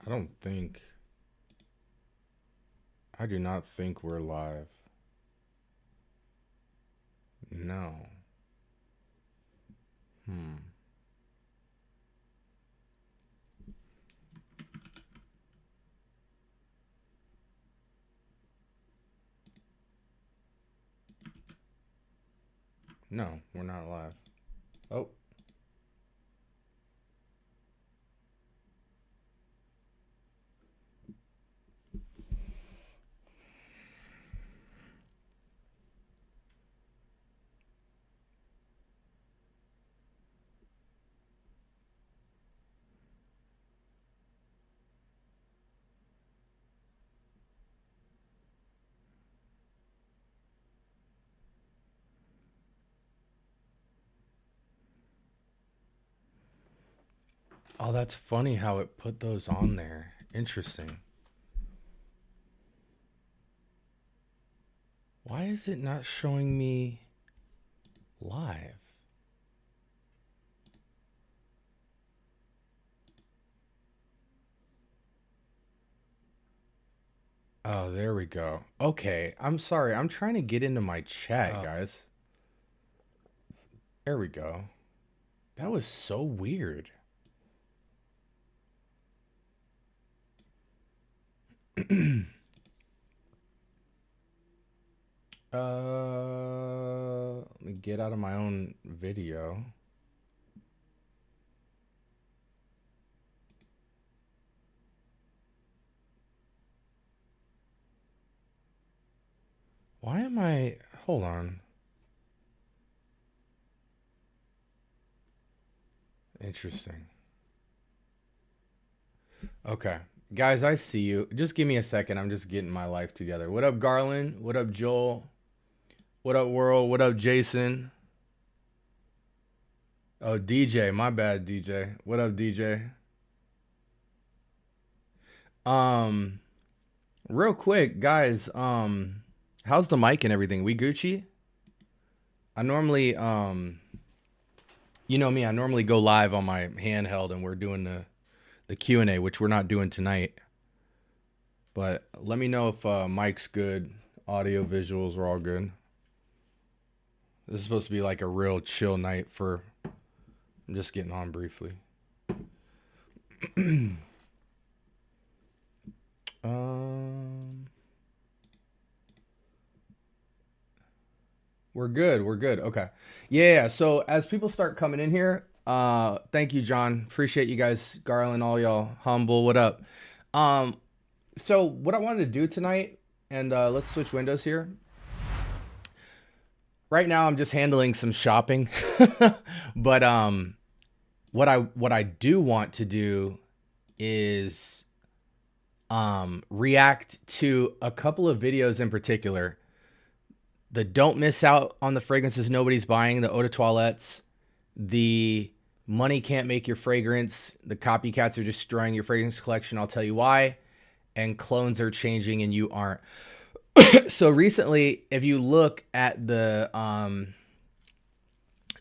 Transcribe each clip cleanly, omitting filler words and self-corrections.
I don't think. I do not think we're live. No. Hmm. No, we're not live. Oh, oh, that's funny how it put those on there. Interesting. Why is it not showing me live? Oh, there we go. Okay, I'm sorry. I'm trying to get into my chat, guys. There we go. That was so weird. Let me get out of my own video. Why am I? Hold on. Interesting. Okay. Guys, I see you. Just give me a second. I'm just getting my life together. What up, Garland? What up, Joel? What up, World? What up, Jason? Oh, DJ. My bad, DJ. What up, DJ? Um, Real quick, guys, how's the mic and everything? We Gucci? I normally you know me, I normally go live on my handheld and we're doing the Q&A, which we're not doing tonight. But let me know if mic's good, audio, visuals are all good. This is supposed to be like a real chill night for. I'm just getting on briefly. We're good. We're good. Okay. Yeah. So as people start coming in here, thank you, John. Appreciate you guys, Garland, all y'all. Humble. What up? So what I wanted to do tonight, and let's switch windows here. Right now, I'm just handling some shopping, but what I do want to do is react to a couple of videos in particular. The don't miss out on the fragrances nobody's buying, the eau de toilettes, the money can't make your fragrance, the copycats are destroying your fragrance collection, I'll tell you why, and clones are changing and you aren't. So recently, if you look at the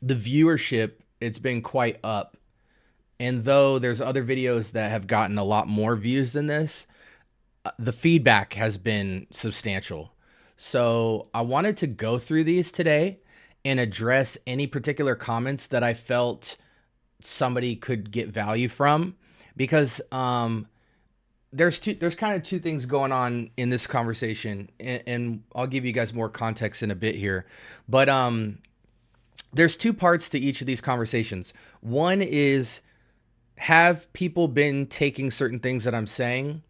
viewership, it's been quite up. And though there's other videos that have gotten a lot more views than this, the feedback has been substantial. So I wanted to go through these today and address any particular comments that I felt somebody could get value from, because there's kind of two things going on in this conversation, and I'll give you guys more context in a bit here. But there's two parts to each of these conversations. One is, have people been taking certain things that I'm saying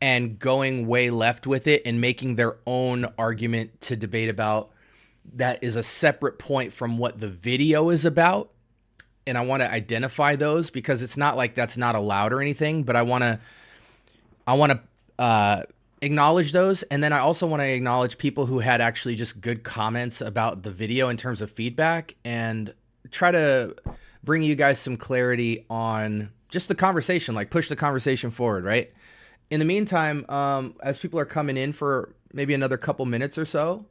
and going way left with it and making their own argument to debate about that is a separate point from what the video is about? And I want to identify those, because it's not like that's not allowed or anything, but I want to acknowledge those. And then I also want to acknowledge people who had actually just good comments about the video in terms of feedback, and try to bring you guys some clarity on just the conversation, like push the conversation forward, right? In the meantime, as people are coming in for maybe another couple minutes or so,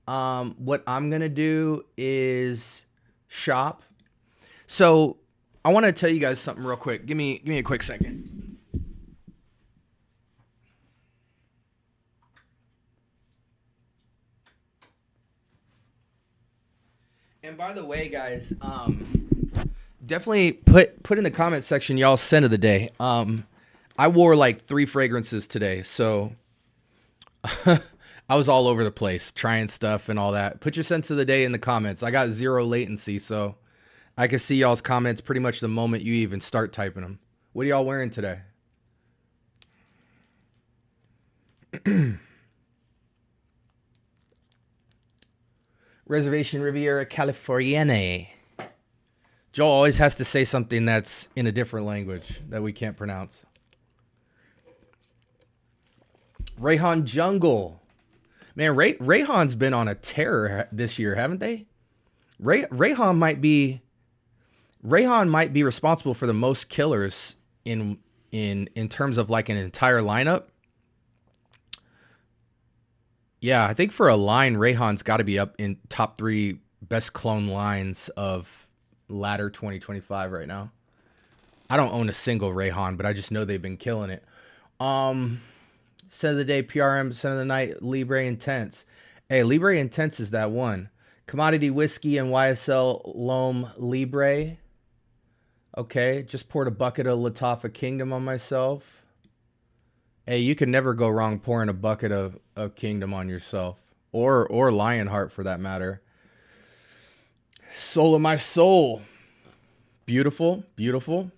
what I'm going to do is shop. So I want to tell you guys something real quick. Give me a quick second. And by the way, guys, definitely put in the comment section y'all's scent of the day. I wore like 3 fragrances today, so I was all over the place trying stuff and all that. Put your scents of the day in the comments. I got 0 latency, so I can see y'all's comments pretty much the moment you even start typing them. What are y'all wearing today? Reservation Riviera Californienne. Joel always has to say something that's in a different language that we can't pronounce. Rayhan Jungle. Man, Rayhan's been on a terror this year, haven't they? Rayhan might be responsible for the most killers in terms of like an entire lineup. Yeah, I think for a line, Rayhan's got to be up in top 3 best clone lines of latter 2025 right now. I don't own a single Rayhan, but I just know they've been killing it. Scent of the day, PRM, scent of the night, Libre Intense. Hey, Libre Intense is that one. Commodity Whiskey and YSL L'Homme Libre. Okay, just poured a bucket of Lattafa Kingdom on myself. Hey, you can never go wrong pouring a bucket of Kingdom on yourself. Or Lionheart for that matter. Soul of my soul. Beautiful, beautiful.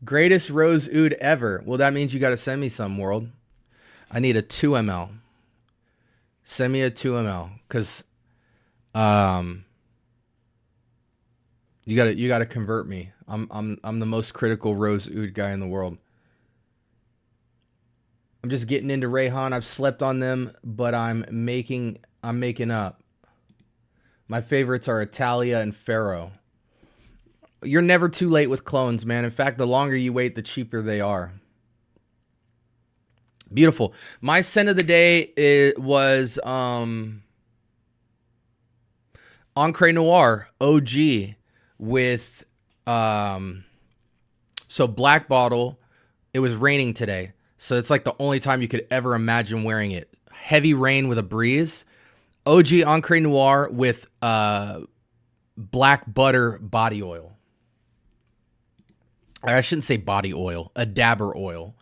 Greatest rose oud ever. Well, that means you got to send me some, world. I need a 2 ml. Send me a 2 ml, because you got to convert me. I'm the most critical rose oud guy in the world. I'm just getting into Rayhan. I've slept on them, but I'm making up. My favorites are Italia and Faro. You're never too late with clones, man. In fact, the longer you wait, the cheaper they are. Beautiful. My scent of the day was Encre Noir OG with so black bottle. It was raining today, so it's like the only time you could ever imagine wearing it. Heavy rain with a breeze. OG Encre Noir with black butter body oil. I shouldn't say body oil, a dabber oil,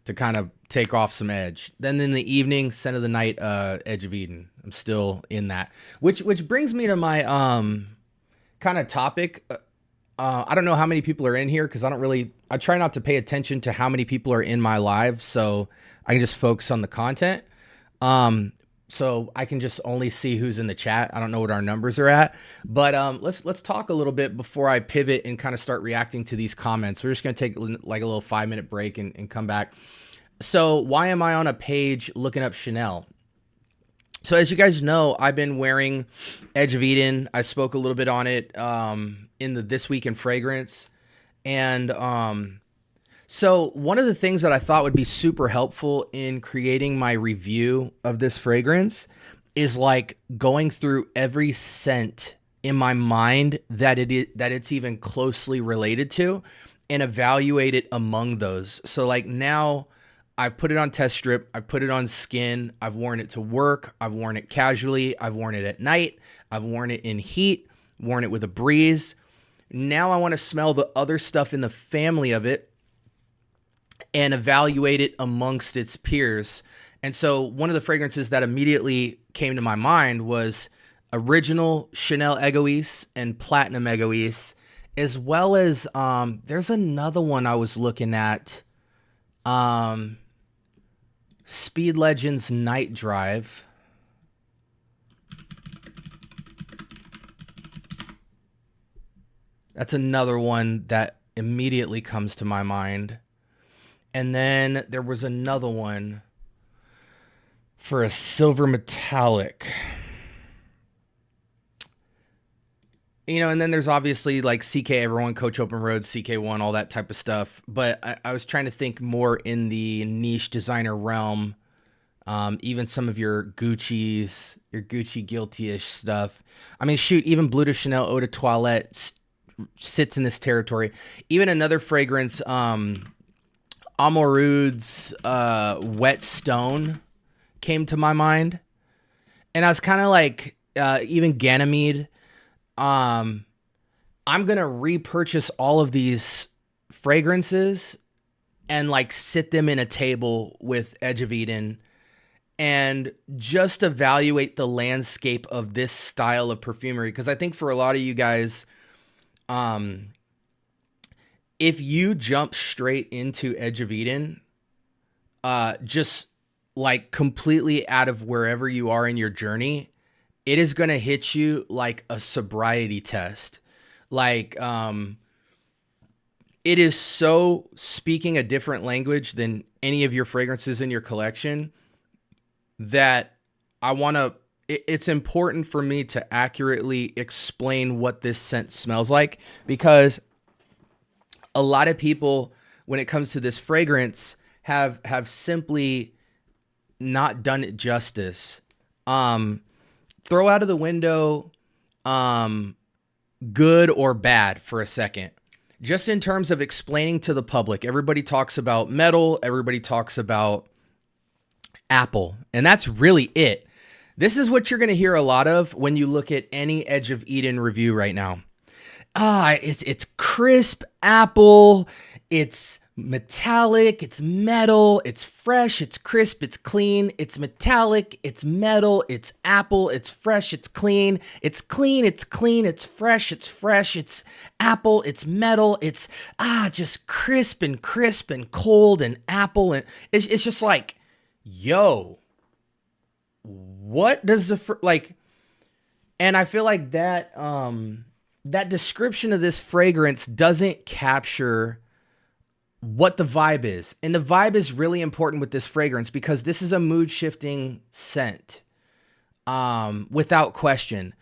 to kind of take off some edge. Then in the evening, scent of the night, Edge of Eden. I'm still in that. Which brings me to my kind of topic. I don't know how many people are in here, because I try not to pay attention to how many people are in my live, so I can just focus on the content. So I can just only see who's in the chat. I don't know what our numbers are at, but let's talk a little bit before I pivot and kind of start reacting to these comments. We're just gonna take like a little 5-minute break and come back. So why am I on a page looking up Chanel? So as you guys know, I've been wearing Edge of Eden. I spoke a little bit on it in the This Week in Fragrance, and so one of the things that I thought would be super helpful in creating my review of this fragrance is like going through every scent in my mind that it's even closely related to, and evaluate it among those. So like now I've put it on test strip, I've put it on skin, I've worn it to work, I've worn it casually, I've worn it at night, I've worn it in heat, worn it with a breeze. Now I want to smell the other stuff in the family of it and evaluate it amongst its peers. And so one of the fragrances that immediately came to my mind was original Chanel Egoist and Platinum Egoist, as well as there's another one I was looking at, Speed Legends Night Drive. That's another one that immediately comes to my mind. And then there was another one for a silver metallic. You know, and then there's obviously like CK Everyone, Coach Open Road, CK1, all that type of stuff. But I was trying to think more in the niche designer realm. Even some of your Gucci's, your Gucci guilty-ish stuff. I mean, shoot, even Bleu de Chanel Eau de Toilette sits in this territory. Even another fragrance, Amoureude's Wet Stone came to my mind. And I was kind of like, even Ganymede. Um, I'm gonna repurchase all of these fragrances and like sit them in a table with Edge of Eden and just evaluate the landscape of this style of perfumery. Because I think for a lot of you guys, um, if you jump straight into Edge of Eden, just like completely out of wherever you are in your journey, it is going to hit you like a sobriety test. Like, it is so speaking a different language than any of your fragrances in your collection that I want to, it's important for me to accurately explain what this scent smells like, because a lot of people, when it comes to this fragrance, have simply not done it justice. Throw out of the window good or bad for a second. Just in terms of explaining to the public, everybody talks about metal, everybody talks about apple, and that's really it. This is what you're going to hear a lot of when you look at any Edge of Eden review right now. It's crisp apple, it's metallic, it's metal, it's fresh, it's crisp, it's clean, it's metallic, it's metal, it's apple, it's fresh, it's clean, it's clean, it's clean, it's fresh, it's apple, it's metal, it's just crisp and cold and apple, and it's just like, yo, what does the like? And I feel like that that description of this fragrance doesn't capture what the vibe is. And the vibe is really important with this fragrance because this is a mood shifting scent. Without question.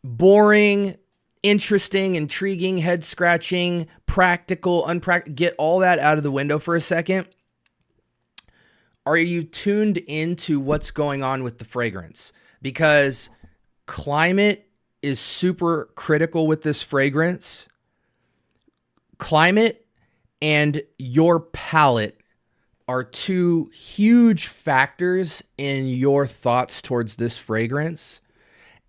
Boring, interesting, intriguing, head scratching, practical, unpractical. Get all that out of the window for a second. Are you tuned into what's going on with the fragrance? Because climate is super critical with this fragrance. Climate and your palate are two huge factors in your thoughts towards this fragrance.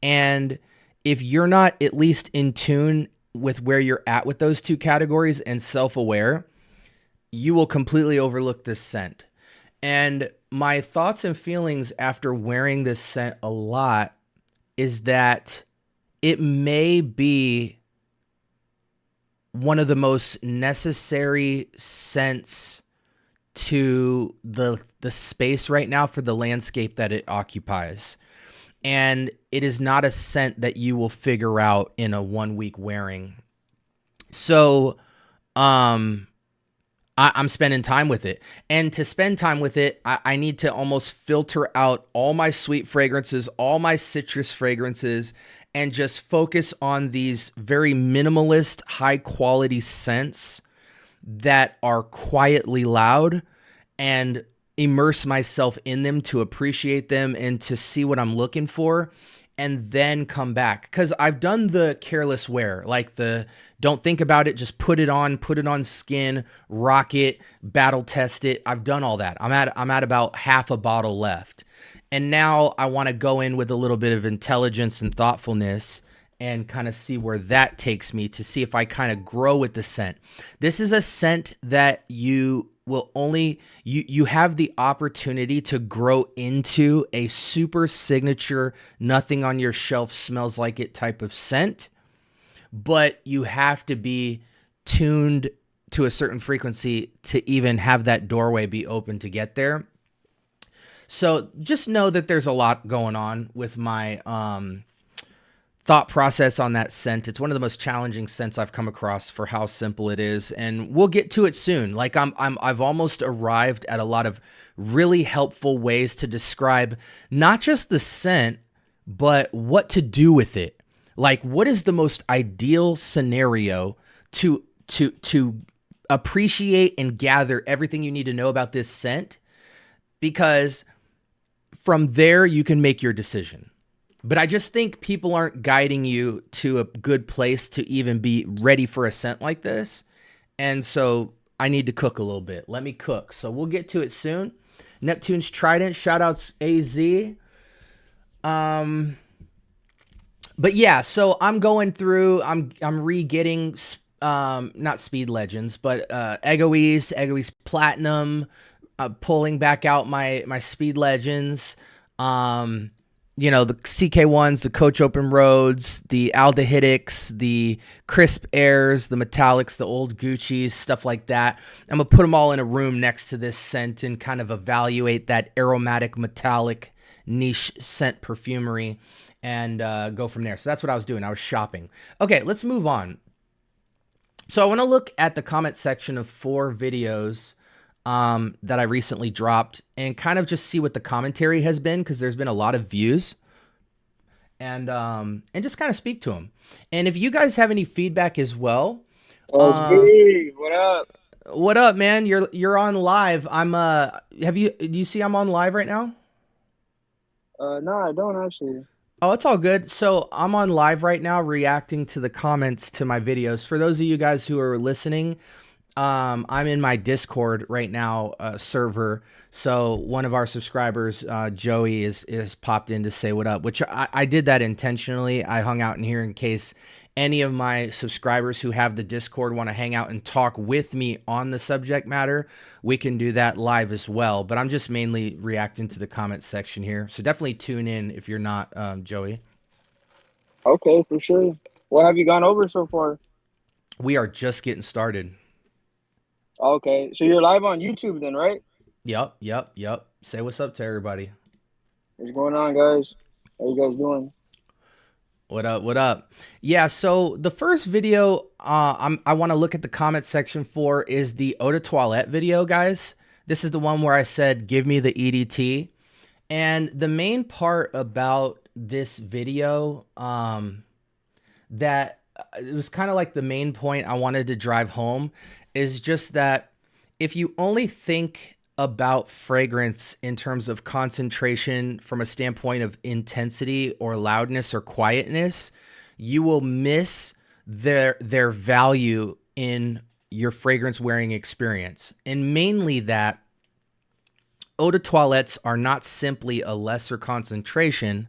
And if you're not at least in tune with where you're at with those two categories and self-aware, you will completely overlook this scent. And my thoughts and feelings after wearing this scent a lot is that it may be one of the most necessary scents to the space right now for the landscape that it occupies. And it is not a scent that you will figure out in a 1 week wearing. So, I'm spending time with it. And to spend time with it, I need to almost filter out all my sweet fragrances, all my citrus fragrances, and just focus on these very minimalist, high quality scents that are quietly loud, and immerse myself in them to appreciate them and to see what I'm looking for, and then come back. Because I've done the careless wear, like the don't think about it, just put it on skin, rock it, battle test it. I've done all that. I'm at about half a bottle left. And now I want to go in with a little bit of intelligence and thoughtfulness and kind of see where that takes me, to see if I kind of grow with the scent. This is a scent that you will only, you have the opportunity to grow into a super signature, nothing on your shelf smells like it type of scent, but you have to be tuned to a certain frequency to even have that doorway be open to get there. So just know that there's a lot going on with my thought process on that scent. It's one of the most challenging scents I've come across for how simple it is, and we'll get to it soon. Like I've almost arrived at a lot of really helpful ways to describe not just the scent, but what to do with it. Like, what is the most ideal scenario to appreciate and gather everything you need to know about this scent? Because from there, you can make your decision. But I just think people aren't guiding you to a good place to even be ready for a scent like this. And so I need to cook a little bit. Let me cook. So we'll get to it soon. Neptune's Trident, shout outs AZ. But yeah, so I'm going through. I'm re-getting not Speed Legends, but Egoise Platinum, pulling back out my Speed Legends. Um, you know, the CK1s, the Coach Open Roads, the aldehydics, the crisp airs, the metallics, the old Gucci's, stuff like that. I'm gonna put them all in a room next to this scent and kind of evaluate that aromatic metallic niche scent perfumery and go from there. So that's what I was doing. I was shopping. Okay, let's move on. So I want to look at the comment section of 4 videos that I recently dropped and kind of just see what the commentary has been, because there's been a lot of views, and just kind of speak to them. And if you guys have any feedback as well, SB, what up? what up, man? You're on live. I'm have you do you see I'm on live right now? No, I don't actually. Oh, it's all good. So I'm on live right now reacting to the comments to my videos. For those of you guys who are listening, I'm in my Discord right now, server. So one of our subscribers, Joey, is popped in to say what up, which I did that intentionally. I hung out in here in case any of my subscribers who have the Discord want to hang out and talk with me on the subject matter. We can do that live as well. But I'm just mainly reacting to the comment section here. So definitely tune in if you're not, Joey. Okay, for sure. What have you gone over so far? We are just getting started. Okay, so you're live on YouTube then, right? Yep. Say what's up to everybody. What's going on, guys? How you guys doing? What up? What up? Yeah, so the first video I want to look at the comment section for is the Eau de Toilette video, guys. This is the one where I said, give me the EDT. And the main part about this video, that it was kind of like the main point I wanted to drive home, is just that if you only think about fragrance in terms of concentration from a standpoint of intensity or loudness or quietness, you will miss their value in your fragrance wearing experience. And mainly that eau de toilettes are not simply a lesser concentration,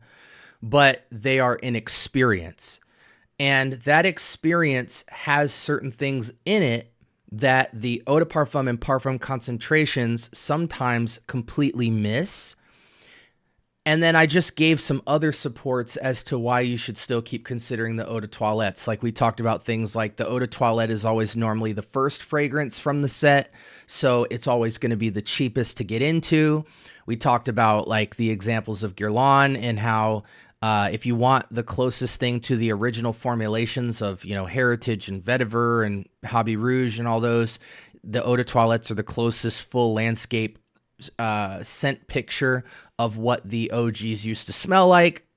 but they are an experience. And that experience has certain things in it that the eau de parfum and parfum concentrations sometimes completely miss. And then I just gave some other supports as to why you should still keep considering the eau de toilettes. Like we talked about things like the eau de toilette is always normally the first fragrance from the set, so it's always going to be the cheapest to get into. We talked about like the examples of Guerlain and how if you want the closest thing to the original formulations of, you know, Heritage and Vetiver and Hobby Rouge and all those, the eau de toilettes are the closest full landscape scent picture of what the OGs used to smell like.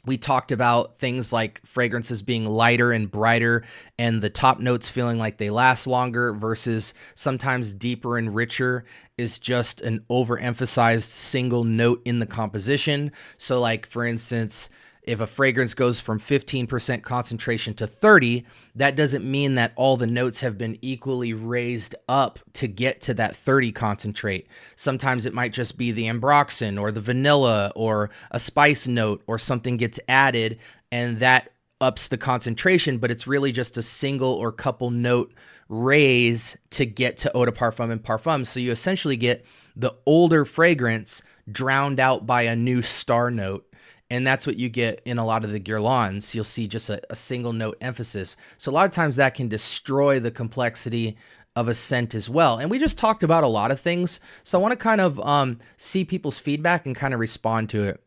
We talked about things like fragrances being lighter and brighter and the top notes feeling like they last longer versus sometimes deeper and richer is just an overemphasized single note in the composition. So like, for instance, if a fragrance goes from 15% concentration to 30, that doesn't mean that all the notes have been equally raised up to get to that 30 concentrate. Sometimes it might just be the ambroxan or the vanilla or a spice note or something gets added and that ups the concentration, but it's really just a single or couple note raise to get to eau de parfum and parfum. So you essentially get the older fragrance drowned out by a new star note. And that's what you get in a lot of the Guerlains. You'll see just a single note emphasis. So a lot of times that can destroy the complexity of a scent as well. And we just talked about a lot of things. So I want to kind of see people's feedback and kind of respond to it.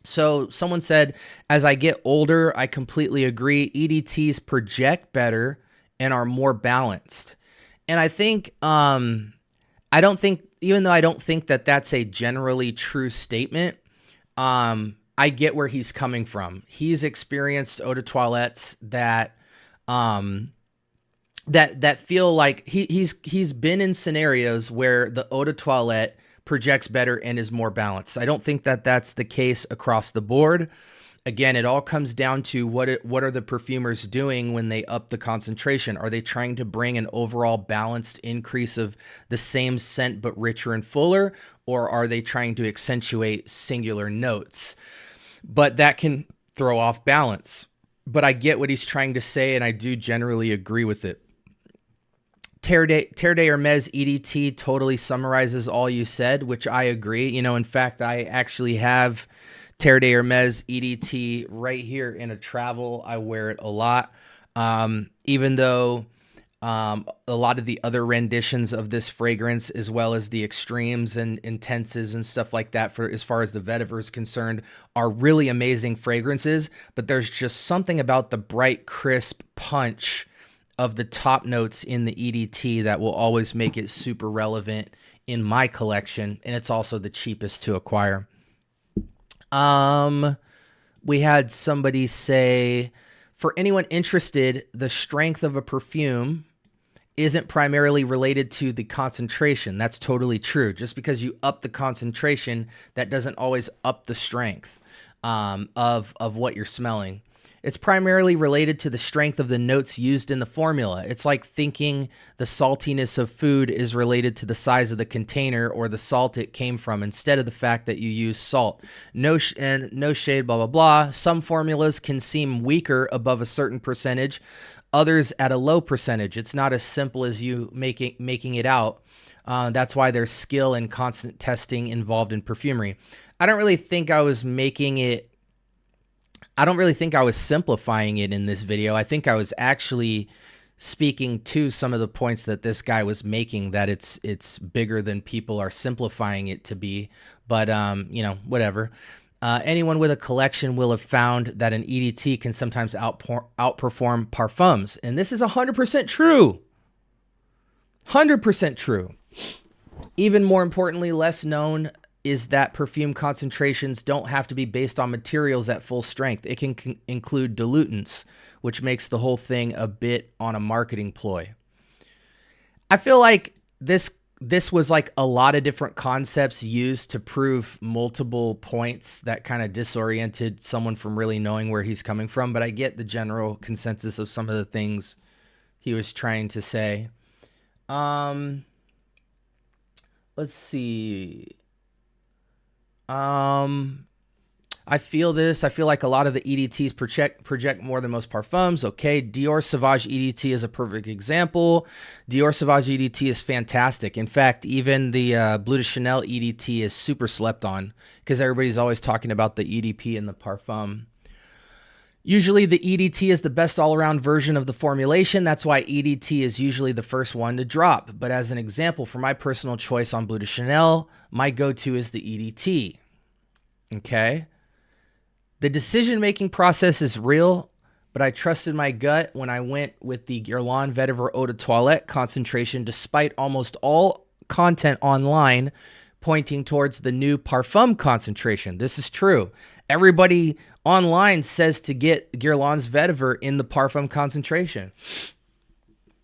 So someone said, as I get older, I completely agree. EDTs project better and are more balanced. And I think, I don't think, even though I don't think that that's a generally true statement, I get where he's coming from. He's experienced eau de toilettes that, that feel like he's been in scenarios where the eau de toilette projects better and is more balanced. I don't think that that's the case across the board. Again, it all comes down to what are the perfumers doing when they up the concentration? Are they trying to bring an overall balanced increase of the same scent but richer and fuller, or are they trying to accentuate singular notes? But that can throw off balance. But I get what he's trying to say, and I do generally agree with it. Terre de Hermes EDT totally summarizes all you said, which I agree. You know, in fact, I actually have Terre de Hermes EDT right here in a travel. I wear it a lot. Even though a lot of the other renditions of this fragrance, as well as the extremes and intenses and stuff like that, for as far as the vetiver is concerned, are really amazing fragrances. But there's just something about the bright, crisp punch of the top notes in the EDT that will always make it super relevant in my collection, and it's also the cheapest to acquire. We had somebody say, for anyone interested, the strength of a perfume isn't primarily related to the concentration. That's totally true. Just because you up the concentration, that doesn't always up the strength of what you're smelling. It's primarily related to the strength of the notes used in the formula. It's like thinking the saltiness of food is related to the size of the container or the salt it came from, instead of the fact that you use salt. No shade, blah, blah, blah. Some formulas can seem weaker above a certain percentage, others at a low percentage. It's not as simple as you making it out. That's why there's skill and constant testing involved in perfumery. I don't really think I was simplifying it in this video. I think I was actually speaking to some of the points that this guy was making, that it's bigger than people are simplifying it to be. But, you know, whatever. Anyone with a collection will have found that an EDT can sometimes outperform parfums. And this is 100% true. 100% true. Even more importantly, less known is that perfume concentrations don't have to be based on materials at full strength. It can include dilutants, which makes the whole thing a bit on a marketing ploy. I feel like this was like a lot of different concepts used to prove multiple points that kind of disoriented someone from really knowing where he's coming from, but I get the general consensus of some of the things he was trying to say. Let's see. I feel like a lot of the EDTs project more than most parfums. Okay, Dior Sauvage EDT is a perfect example. Dior Sauvage EDT is fantastic. In fact, even the Bleu de Chanel EDT is super slept on because everybody's always talking about the EDP and the parfum. Usually the EDT is the best all-around version of the formulation. That's why EDT is usually the first one to drop. But as an example, for my personal choice on Bleu de Chanel, my go-to is the EDT. Okay? The decision-making process is real, but I trusted my gut when I went with the Guerlain Vetiver Eau de Toilette concentration, despite almost all content online pointing towards the new parfum concentration. This is true. Everybody online says to get Guerlain's Vetiver in the parfum concentration.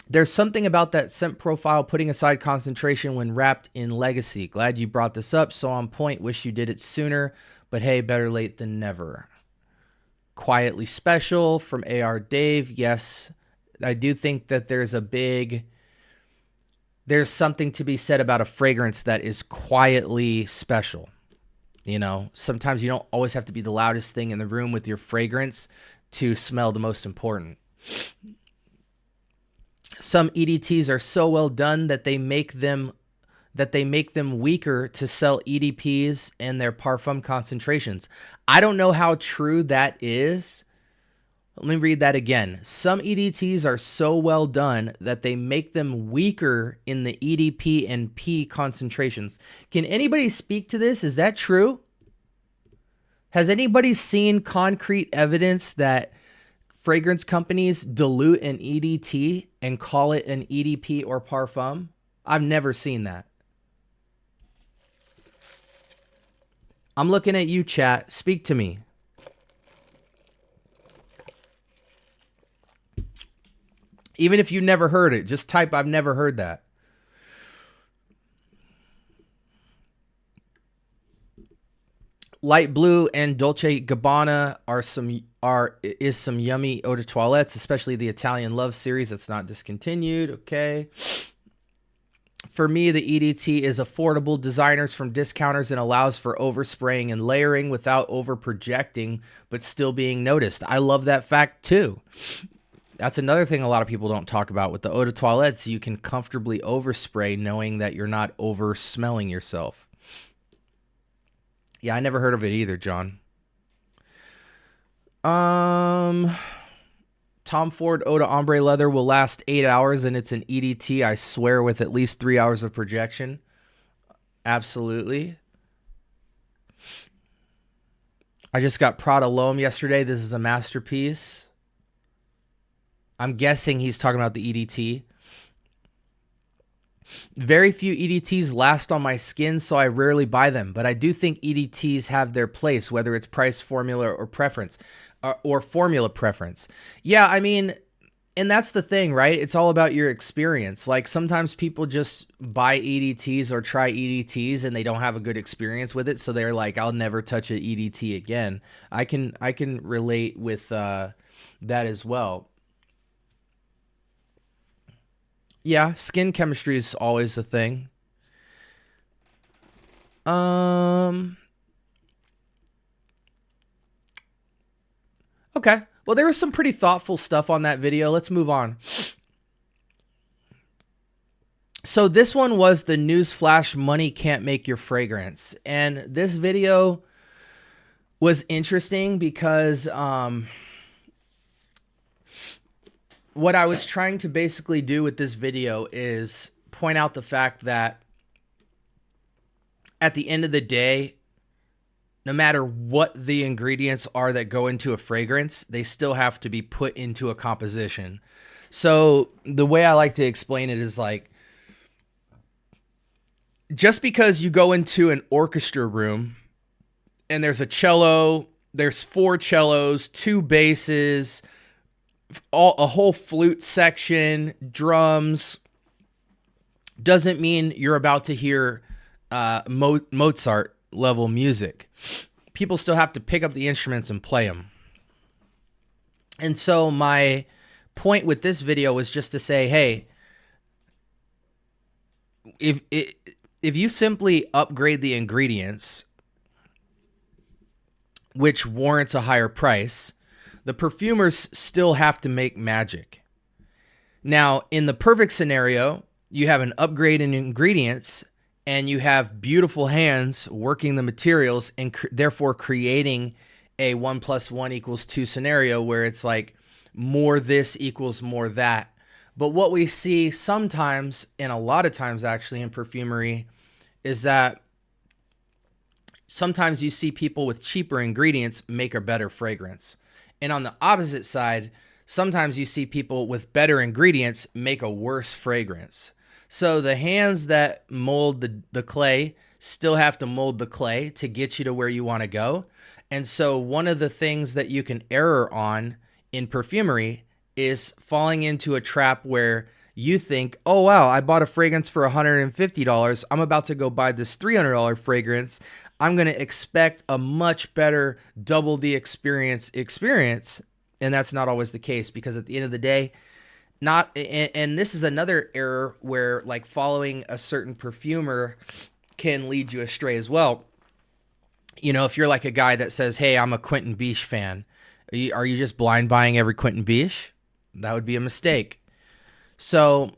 There's something about that scent profile putting aside concentration when wrapped in legacy. Glad you brought this up. So on point. Wish you did it sooner, but hey, better late than never. Quietly Special from AR Dave. Yes, I do think that there's something to be said about a fragrance that is quietly special. You know, sometimes you don't always have to be the loudest thing in the room with your fragrance to smell the most important. Some EDTs are so well done that they make them weaker to sell EDPs and their parfum concentrations. I don't know how true that is. Let me read that again. Some EDTs are so well done that they make them weaker in the EDP and P concentrations. Can anybody speak to this? Is that true? Has anybody seen concrete evidence that fragrance companies dilute an EDT and call it an EDP or parfum? I've never seen that. I'm looking at you, chat. Speak to me. Even if you never heard it, just type, I've never heard that. Light Blue and Dolce Gabbana is some yummy eau de toilettes, especially the Italian Love series that's not discontinued. Okay. For me, the EDT is affordable designers from discounters and allows for overspraying and layering without over projecting, but still being noticed. I love that fact too. That's another thing a lot of people don't talk about with the eau de toilettes. You can comfortably overspray knowing that you're not over smelling yourself. Yeah, I never heard of it either, John. Tom Ford Eau de Ombre leather will last 8 hours, and it's an EDT, I swear, with at least 3 hours of projection. Absolutely. I just got Prada L'Homme yesterday. This is a masterpiece. I'm guessing he's talking about the EDT. Very few EDTs last on my skin, so I rarely buy them. But I do think EDTs have their place, whether it's price, formula, or preference, or formula preference. Yeah, I mean, and that's the thing, right? It's all about your experience. Like sometimes people just buy EDTs or try EDTs and they don't have a good experience with it, so they're like, "I'll never touch an EDT again." I can relate with that as well. Yeah, skin chemistry is always a thing. Okay. Well, there was some pretty thoughtful stuff on that video. Let's move on. So this one was the newsflash, money can't make your fragrance. And this video was interesting because what I was trying to basically do with this video is point out the fact that at the end of the day, no matter what the ingredients are that go into a fragrance, they still have to be put into a composition. So the way I like to explain it is like, just because you go into an orchestra room and there's a cello, there's 4 cellos, 2 basses, a whole flute section, drums, doesn't mean you're about to hear Mozart level music. People still have to pick up the instruments and play them. And so my point with this video was just to say, hey, if you simply upgrade the ingredients, which warrants a higher price, the perfumers still have to make magic. Now, in the perfect scenario, you have an upgrade in ingredients and you have beautiful hands working the materials and therefore creating a 1 + 1 = 2 scenario where it's like more this equals more that. But what we see sometimes, and a lot of times actually in perfumery, is that sometimes you see people with cheaper ingredients make a better fragrance. And on the opposite side, sometimes you see people with better ingredients make a worse fragrance. So the hands that mold the clay still have to mold the clay to get you to where you want to go. And so one of the things that you can error on in perfumery is falling into a trap where you think, oh, wow, I bought a fragrance for $150. I'm about to go buy this $300 fragrance. I'm going to expect a much better double the experience. And that's not always the case, because at the end of the day, and this is another error where like following a certain perfumer can lead you astray as well. You know, if you're like a guy that says, hey, I'm a Quentin Biche fan, are you just blind buying every Quentin Biche? That would be a mistake. So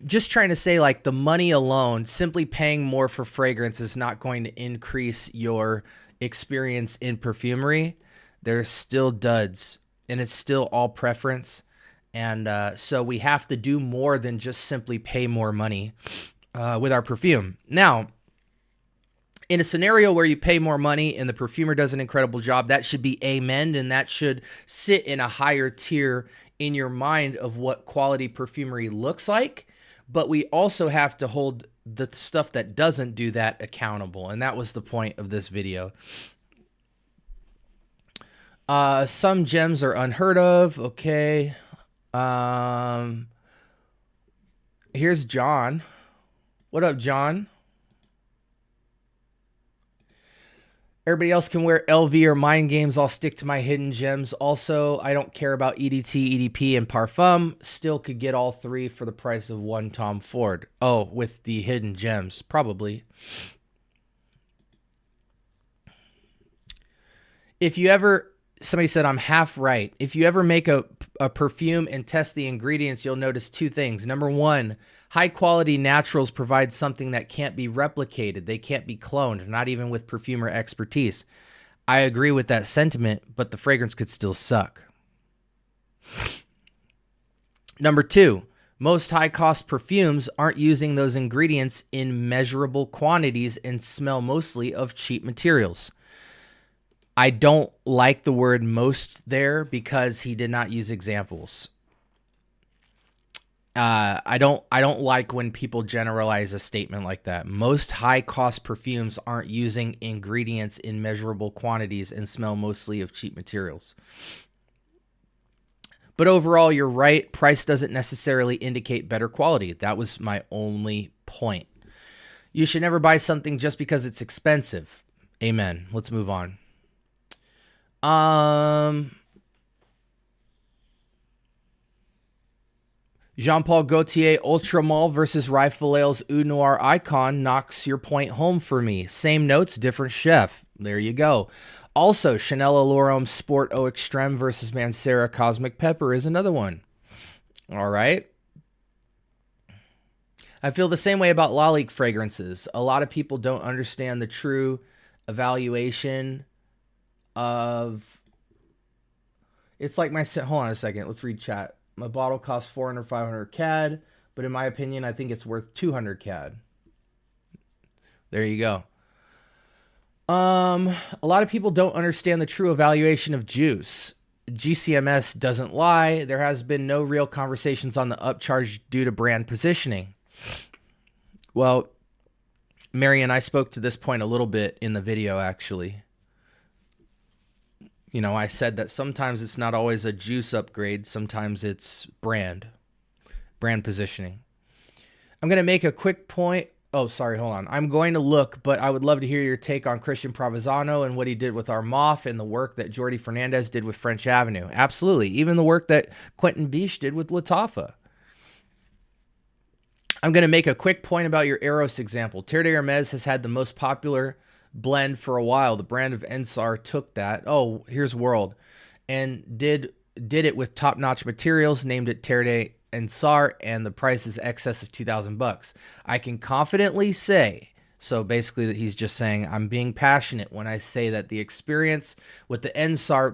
just trying to say, like, the money alone, simply paying more for fragrance is not going to increase your experience in perfumery. There's still duds, and it's still all preference. And so we have to do more than just simply pay more money with our perfume. Now, in a scenario where you pay more money and the perfumer does an incredible job, that should be amen, and that should sit in a higher tier in your mind of what quality perfumery looks like. But we also have to hold the stuff that doesn't do that accountable, and that was the point of this video. Some gems are unheard of. Okay. Here's John. What up, John? Everybody else can wear LV or Mind Games. I'll stick to my hidden gems. Also, I don't care about EDT, EDP, and Parfum. Still could get all three for the price of one Tom Ford. Oh, with the hidden gems, probably. If you ever, somebody said I'm half right. If you ever make a perfume and test the ingredients, you'll notice two things. Number one, high quality naturals provide something that can't be replicated. They can't be cloned, not even with perfumer expertise. I agree with that sentiment, but the fragrance could still suck. Number two, most high cost perfumes aren't using those ingredients in measurable quantities and smell mostly of cheap materials. I don't like the word most there because he did not use examples. I don't like when people generalize a statement like that. Most high cost perfumes aren't using ingredients in measurable quantities and smell mostly of cheap materials. But overall, you're right. Price doesn't necessarily indicate better quality. That was my only point. You should never buy something just because it's expensive. Amen. Let's move on. Jean-Paul Gaultier Ultra Mall versus Rifle's Oud Noir Icon knocks your point home for me. Same notes, different chef. There you go. Also, Chanel L'Homme Sport Eau Extreme versus Mancera Cosmic Pepper is another one. All right. I feel the same way about Lalique fragrances. A lot of people don't understand the true evaluation of... It's like my... Hold on a second. Let's read chat. My bottle costs 400, 500 CAD, but in my opinion, I think it's worth 200 CAD. There you go. A lot of people don't understand the true evaluation of juice. GCMS doesn't lie. There has been no real conversations on the upcharge due to brand positioning. Well, Mary and I spoke to this point a little bit in the video, actually. You know, I said that sometimes it's not always a juice upgrade. Sometimes it's brand positioning. I'm going to make a quick point. Oh, sorry. Hold on. I'm going to look, but I would love to hear your take on Christian Provenzano and what he did with Armaf and the work that Jordi Fernandez did with French Avenue. Absolutely. Even the work that Quentin Biche did with Lattafa. I'm going to make a quick point about your Eros example. Terre de Hermes has had the most popular blend for a while. The brand of Ensar took that. Oh, here's World. And did it with top-notch materials, named it Terre de Ensar, and the price is excess of $2,000. I can confidently say, so basically that he's just saying, I'm being passionate when I say that the experience with the Ensar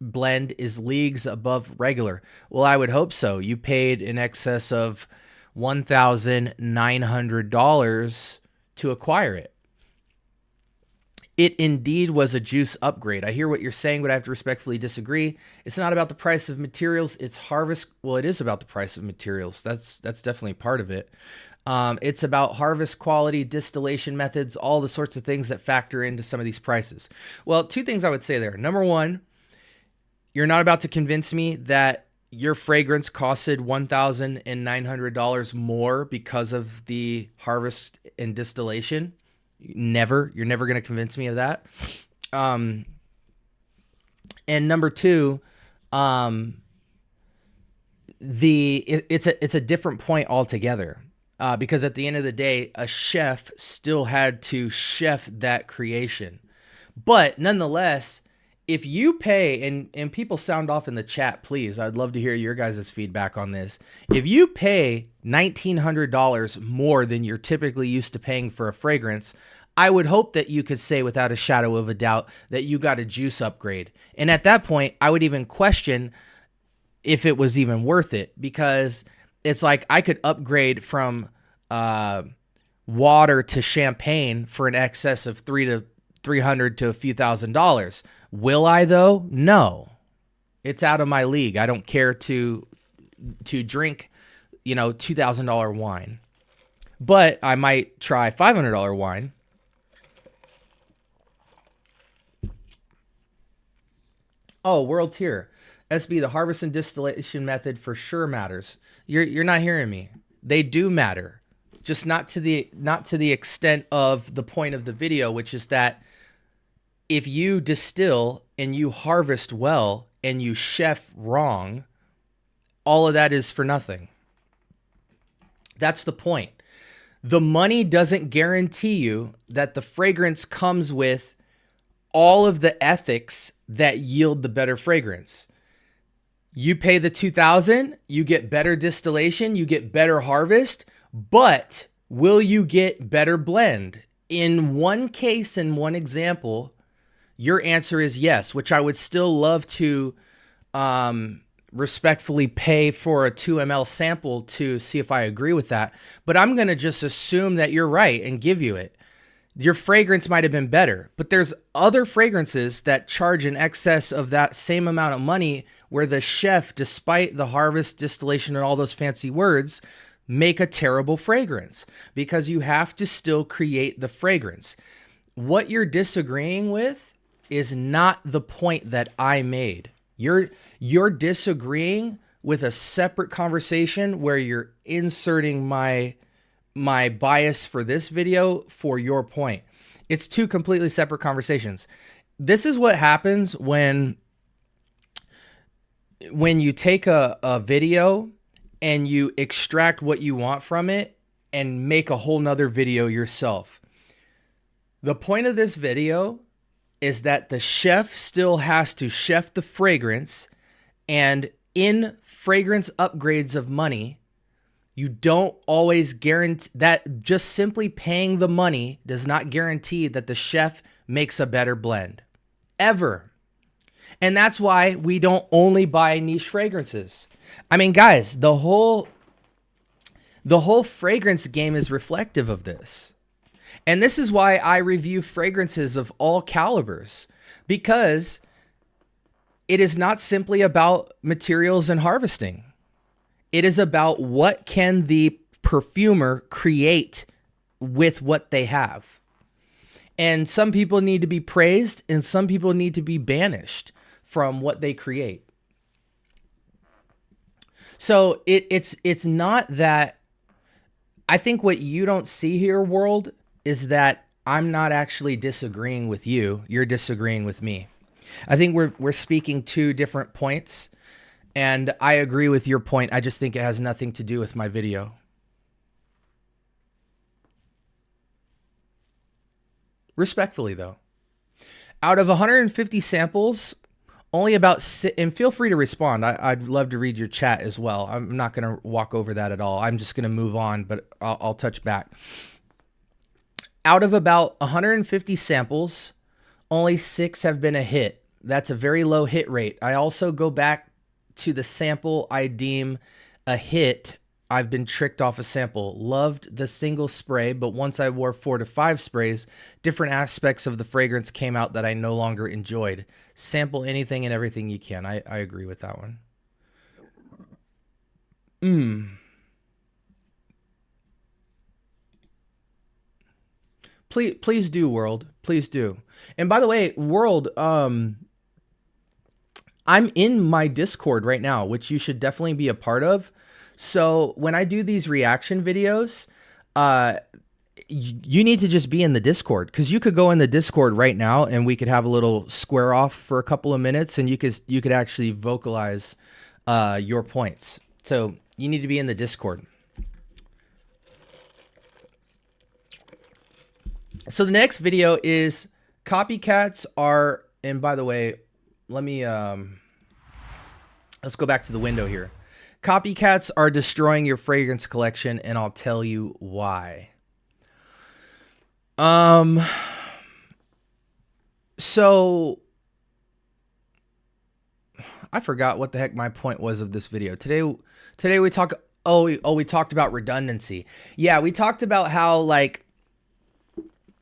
blend is leagues above regular. Well, I would hope so. You paid in excess of $1,900 to acquire it. It indeed was a juice upgrade. I hear what you're saying, but I have to respectfully disagree. It's not about the price of materials. It's harvest. Well, it is about the price of materials. That's definitely part of it. It's about harvest quality, distillation methods, all the sorts of things that factor into some of these prices. Well, two things I would say there. Number one, you're not about to convince me that your fragrance costed $1,900 more because of the harvest and distillation. Never. You're never going to convince me of that. And number two, it's a different point altogether. Because at the end of the day, a chef still had to chef that creation. But nonetheless, if you pay, and people sound off in the chat, please, I'd love to hear your guys' feedback on this. If you pay $1,900 more than you're typically used to paying for a fragrance, I would hope that you could say without a shadow of a doubt that you got a juice upgrade. And at that point, I would even question if it was even worth it, because it's like I could upgrade from water to champagne for an excess of $300 to a few $1,000s. Will I though? No. It's out of my league. I don't care to drink, $2,000 wine. But I might try $500 wine. Oh, World's here. SB, the harvest and distillation method for sure matters. You're not hearing me. They do matter. Just not to the extent of the point of the video, which is that if you distill and you harvest well and you chef wrong, all of that is for nothing. That's the point. The money doesn't guarantee you that the fragrance comes with all of the ethics that yield the better fragrance. You pay the 2,000, you get better distillation, you get better harvest, but will you get better blend? In one case, in one example, your answer is yes, which I would still love to respectfully pay for a 2 ml sample to see if I agree with that. But I'm going to just assume that you're right and give you it. Your fragrance might have been better, but there's other fragrances that charge in excess of that same amount of money where the chef, despite the harvest, distillation, and all those fancy words, make a terrible fragrance because you have to still create the fragrance. What you're disagreeing with is not the point that I made. You're disagreeing with a separate conversation where you're inserting my bias for this video for your point. It's two completely separate conversations. This is what happens when you take a video and you extract what you want from it and make a whole nother video yourself. The point of this video is that the chef still has to chef the fragrance, and in fragrance upgrades of money, you don't always guarantee that just simply paying the money does not guarantee that the chef makes a better blend. Ever. And that's why we don't only buy niche fragrances. I mean, guys, the whole fragrance game is reflective of this. And this is why I review fragrances of all calibers, because it is not simply about materials and harvesting. It is about what can the perfumer create with what they have. And some people need to be praised and some people need to be banished from what they create. So it's not that. I think what you don't see here, world, is that I'm not actually disagreeing with you. You're disagreeing with me. I think we're speaking two different points, and I agree with your point. I just think it has nothing to do with my video. Respectfully, though, out of 150 samples, only about and feel free to respond. I'd love to read your chat as well. I'm not going to walk over that at all. I'm just going to move on, but I'll touch back. Out of about 150 samples, only 6 have been a hit. That's a very low hit rate. I also go back to the sample I deem a hit. I've been tricked off a sample. Loved the single spray, but once I wore 4 to 5 sprays, different aspects of the fragrance came out that I no longer enjoyed. Sample anything and everything you can. I agree with that one. Please do, world. Please do. And by the way, world, I'm in my Discord right now, which you should definitely be a part of. So when I do these reaction videos, you need to just be in the Discord, because you could go in the Discord right now and we could have a little square off for a couple of minutes and you could actually vocalize your points. So you need to be in the Discord. So the next video is copycats are, and by the way, let me let's go back to the window here. Copycats are destroying your fragrance collection, and I'll tell you why. So I forgot what the heck my point was of this video. Today we talked we talked about redundancy. Yeah, we talked about how, like,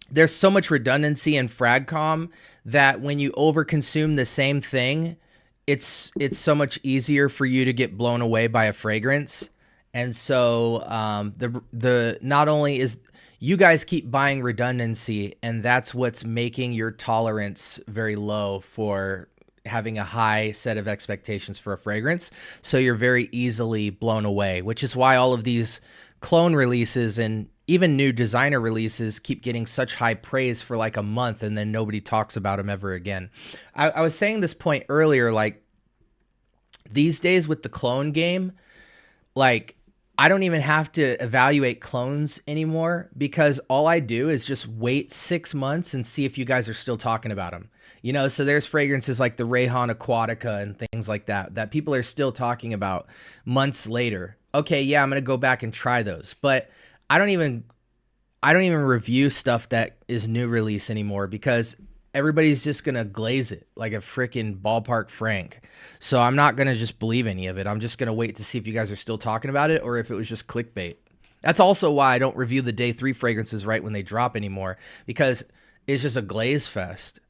there's so much redundancy in Fragcom that when you overconsume the same thing, it's so much easier for you to get blown away by a fragrance. And so the not only is you guys keep buying redundancy, and that's what's making your tolerance very low for having a high set of expectations for a fragrance. So you're very easily blown away, which is why all of these clone releases, and even new designer releases keep getting such high praise for like a month and then nobody talks about them ever again. I was saying this point earlier, like these days with the clone game, like I don't even have to evaluate clones anymore because all I do is just wait 6 months and see if you guys are still talking about them. You know, so there's fragrances like the Rayhan Aquatica and things like that that people are still talking about months later. Okay, yeah, I'm going to go back and try those. But I don't even review stuff that is new release anymore because everybody's just going to glaze it like a freaking ballpark Frank. So I'm not going to just believe any of it. I'm just going to wait to see if you guys are still talking about it or if it was just clickbait. That's also why I don't review the day 3 fragrances right when they drop anymore, because it's just a glaze fest.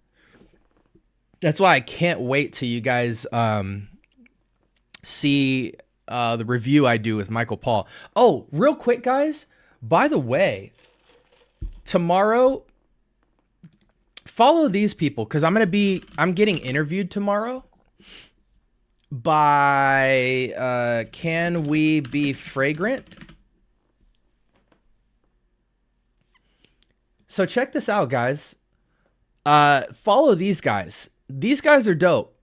That's why I can't wait till you guys see the review I do with Michael Paul. Oh, real quick, guys. By the way, tomorrow, follow these people because I'm getting interviewed tomorrow by Can We Be Fragrant? So check this out, guys. Follow these guys. These guys are dope.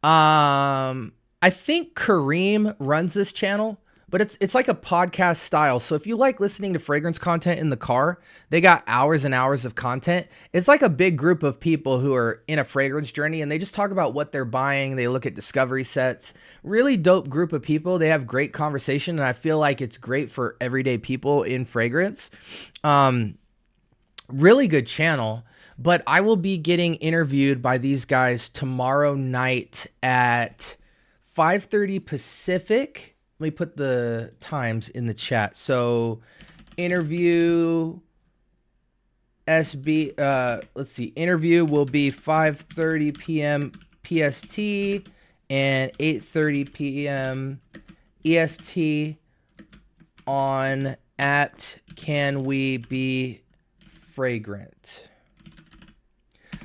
I think Kareem runs this channel, but it's like a podcast style. So if you like listening to fragrance content in the car, they got hours and hours of content. It's like a big group of people who are in a fragrance journey and they just talk about what they're buying. They look at discovery sets. Really dope group of people. They have great conversation and I feel like it's great for everyday people in fragrance. Really good channel. But I will be getting interviewed by these guys tomorrow night at 5:30 Pacific. Let me put the times in the chat. So interview SB, let's see, interview will be 5:30 p.m. PST and 8:30 p.m. EST on at Can We Be Fragrant.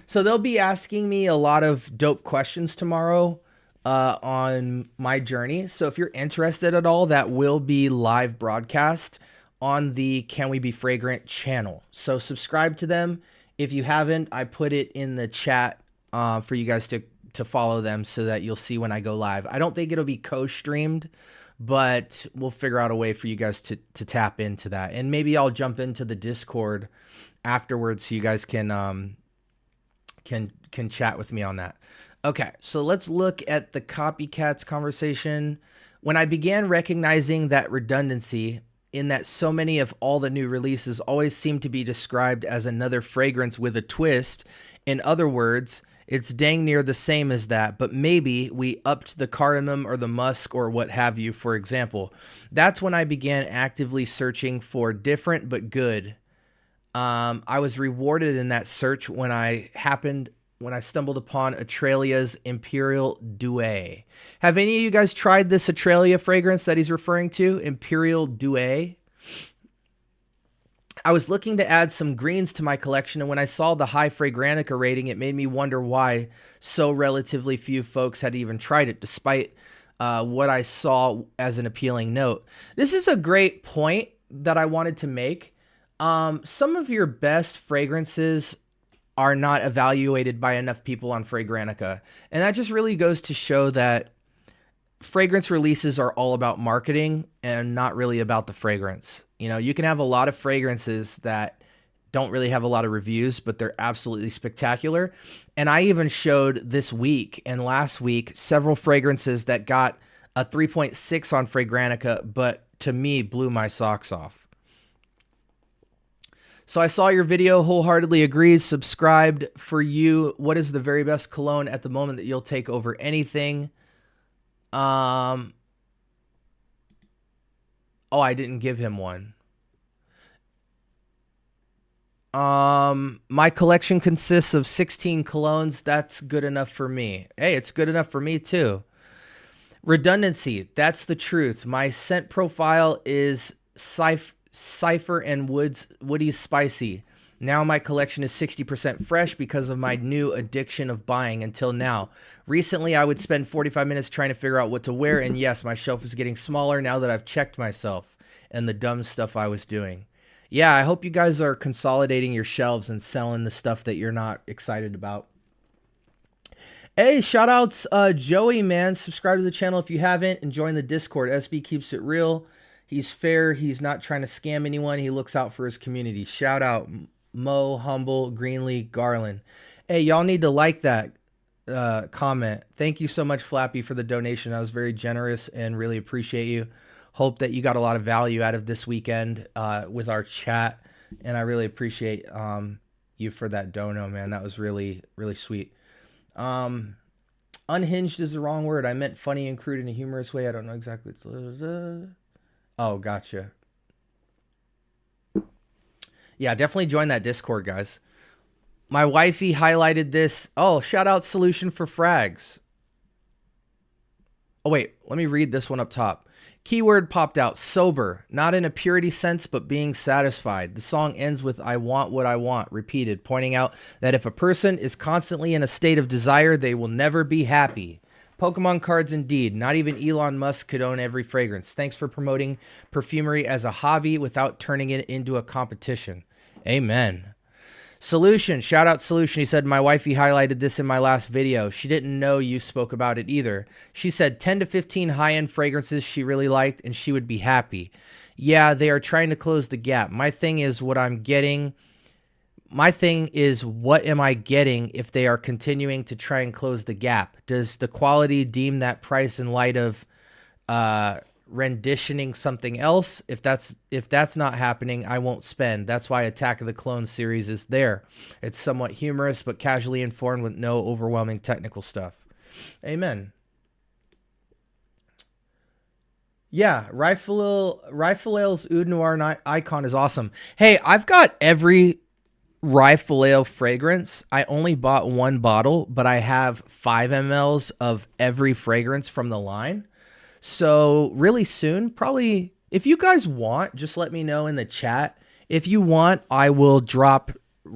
So they'll be asking me a lot of dope questions tomorrow on my journey. So if you're interested at all, that will be live broadcast on the Can We Be Fragrant channel. So subscribe to them. If you haven't, I put it in the chat for you guys to follow them so that you'll see when I go live. I don't think it'll be co-streamed, but we'll figure out a way for you guys to tap into that. And maybe I'll jump into the Discord afterwards so you guys can chat with me on that. Okay, so let's look at the copycats conversation. When I began recognizing that redundancy in that so many of all the new releases always seem to be described as another fragrance with a twist, in other words, it's dang near the same as that, but maybe we upped the cardamom or the musk or what have you, for example. That's when I began actively searching for different but good. I was rewarded in that search when I stumbled upon Atralia's Imperial Douai. Have any of you guys tried this Atralia fragrance that he's referring to? Imperial Douai? I was looking to add some greens to my collection, and when I saw the high Fragrantica rating, it made me wonder why so relatively few folks had even tried it, despite what I saw as an appealing note. This is a great point that I wanted to make. Some of your best fragrances are not evaluated by enough people on Fragrantica. And that just really goes to show that fragrance releases are all about marketing and not really about the fragrance. You know, you can have a lot of fragrances that don't really have a lot of reviews, but they're absolutely spectacular. And I even showed this week and last week several fragrances that got a 3.6 on Fragrantica, but to me blew my socks off. So I saw your video, wholeheartedly agrees, subscribed. For you, what is the very best cologne at the moment that you'll take over anything? Oh, I didn't give him one. My collection consists of 16 colognes. That's good enough for me. Hey, it's good enough for me too. Redundancy, that's the truth. My scent profile is Cypher and woody spicy. Now my collection is 60% fresh because of my new addiction of buying until now. Recently, I would spend 45 minutes trying to figure out what to wear, and yes, my shelf is getting smaller now that I've checked myself and the dumb stuff I was doing. Yeah, I hope you guys are consolidating your shelves and selling the stuff that you're not excited about. Hey, shout outs, Joey, man. Subscribe to the channel if you haven't, and join the Discord. SB keeps it real. He's fair. He's not trying to scam anyone. He looks out for his community. Shout out Mo, Humble, Greenlee, Garland. Hey, y'all need to like that comment. Thank you so much, Flappy, for the donation. That was very generous and really appreciate you. Hope that you got a lot of value out of this weekend with our chat, and I really appreciate you for that dono, man. That was really, really sweet. Unhinged is the wrong word. I meant funny and crude in a humorous way. I don't know exactly. Oh, gotcha. Yeah, definitely join that Discord, guys. My wifey highlighted this. Oh, shout out Solution for Frags. Oh, wait. Let me read this one up top. Keyword popped out. Sober. Not in a purity sense, but being satisfied. The song ends with I want what I want, repeated, pointing out that if a person is constantly in a state of desire, they will never be happy. Pokemon cards indeed. Not even Elon Musk could own every fragrance. Thanks for promoting perfumery as a hobby without turning it into a competition. Amen. Solution. Shout out Solution. He said, my wifey highlighted this in my last video. She didn't know you spoke about it either. She said 10 to 15 high-end fragrances she really liked and she would be happy. Yeah, they are trying to close the gap. My thing is what I'm getting. My thing is what am I getting if they are continuing to try and close the gap? Does the quality deem that price in light of renditioning something else? If that's not happening, I won't spend. That's why Attack of the Clones series is there. It's somewhat humorous but casually informed with no overwhelming technical stuff. Amen. Yeah, Rifle Ale's Oud Noir icon is awesome. Hey, I've got every Rifle Ale fragrance. I only bought one bottle, but I have 5 mLs of every fragrance from the line. So really soon, probably, if you guys want, just let me know in the chat. If you want, I will drop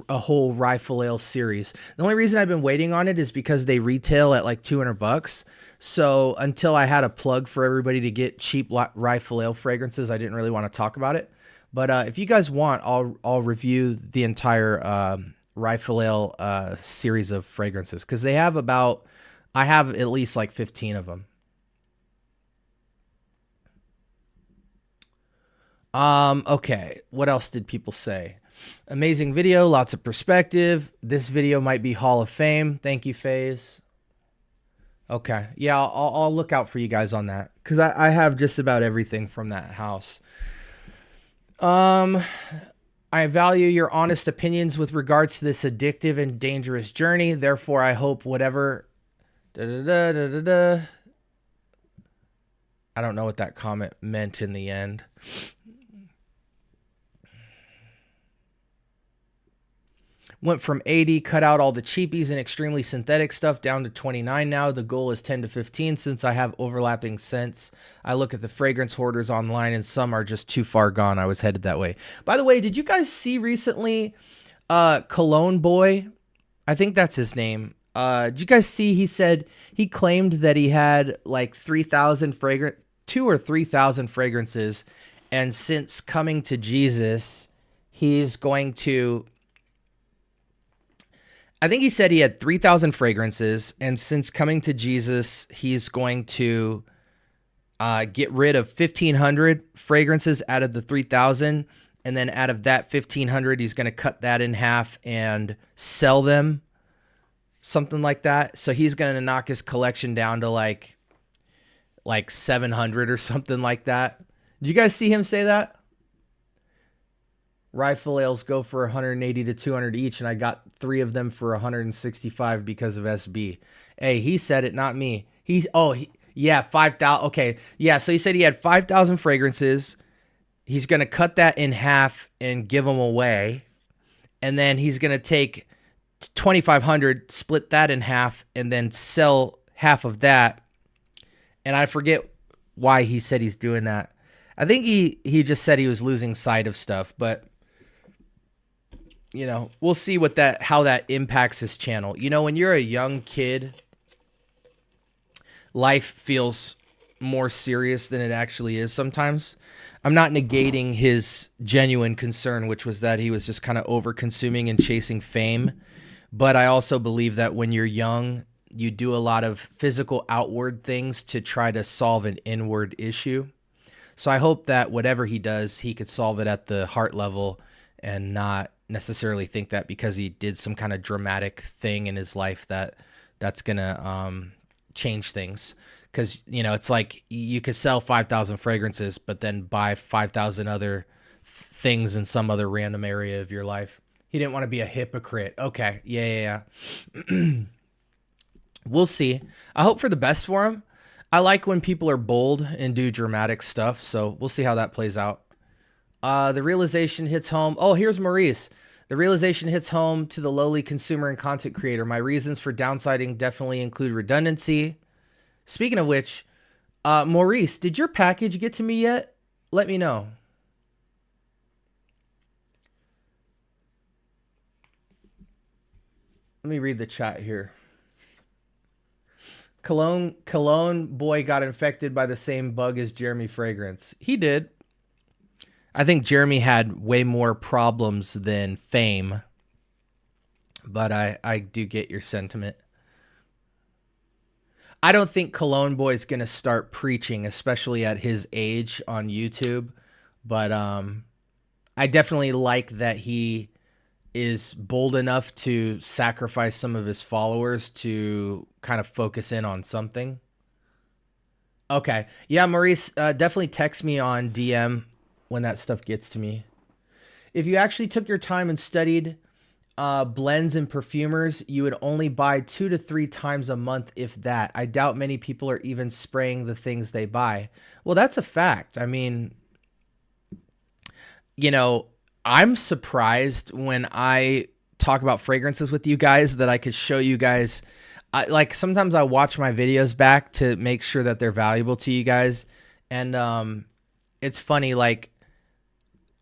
a whole Rifle Ale series. The only reason I've been waiting on it is because they retail at like $200. So until I had a plug for everybody to get cheap Rifle Ale fragrances, I didn't really want to talk about it. But if you guys want, I'll review the entire Rifle Ale series of fragrances because they have I have at least like 15 of them. Okay, what else did people say? Amazing video, lots of perspective. This video might be Hall of Fame. Thank you, FaZe. Okay, yeah, I'll look out for you guys on that because I have just about everything from that house. I value your honest opinions with regards to this addictive and dangerous journey. Therefore, I hope whatever... I don't know what that comment meant in the end. Went from 80, cut out all the cheapies and extremely synthetic stuff down to 29 now. The goal is 10 to 15 since I have overlapping scents. I look at the fragrance hoarders online and some are just too far gone. I was headed that way. By the way, did you guys see recently Cologne Boy? I think that's his name. Did you guys see he claimed that he had like 3,000 2 or 3,000 fragrances, and since coming to Jesus, he's going to... I think he said he had 3,000 fragrances, and since coming to Jesus, he's going to get rid of 1,500 fragrances out of the 3,000, and then out of that 1,500, he's going to cut that in half and sell them, something like that. So he's going to knock his collection down to like 700 or something like that. Did you guys see him say that? Rifle ales go for 180 to 200 each, and I got 3 of them for 165 because of SB. Hey, he said it, not me. Yeah, 5,000. Okay, yeah, so he said he had 5,000 fragrances. He's going to cut that in half and give them away, and then he's going to take 2,500, split that in half, and then sell half of that. And I forget why he said he's doing that. I think he just said he was losing sight of stuff, but... we'll see how that impacts his channel. When you're a young kid, life feels more serious than it actually is sometimes. I'm not negating his genuine concern, which was that he was just kind of over consuming and chasing fame. But I also believe that when you're young, you do a lot of physical outward things to try to solve an inward issue. So I hope that whatever he does, he could solve it at the heart level and not necessarily think that because he did some kind of dramatic thing in his life that's going to change things. Because, it's like you could sell 5,000 fragrances, but then buy 5,000 other things in some other random area of your life. He didn't want to be a hypocrite. Okay. Yeah. We'll see. I hope for the best for him. I like when people are bold and do dramatic stuff, so we'll see how that plays out. The realization hits home. Oh, here's Maurice. The realization hits home to the lowly consumer and content creator. My reasons for downsizing definitely include redundancy. Speaking of which, Maurice, did your package get to me yet? Let me know. Let me read the chat here. Cologne boy got infected by the same bug as Jeremy Fragrance. He did. I think Jeremy had way more problems than fame. But I do get your sentiment. I don't think Cologne Boy's going to start preaching, especially at his age on YouTube. But I definitely like that he is bold enough to sacrifice some of his followers to kind of focus in on something. Okay. Yeah, Maurice, definitely text me on DM when that stuff gets to me. If you actually took your time and studied blends and perfumers, you would only buy 2 to 3 times a month, if that. I doubt many people are even spraying the things they buy. Well, that's a fact. I mean, I'm surprised when I talk about fragrances with you guys that I could show you guys. Like sometimes I watch my videos back to make sure that they're valuable to you guys. And it's funny, like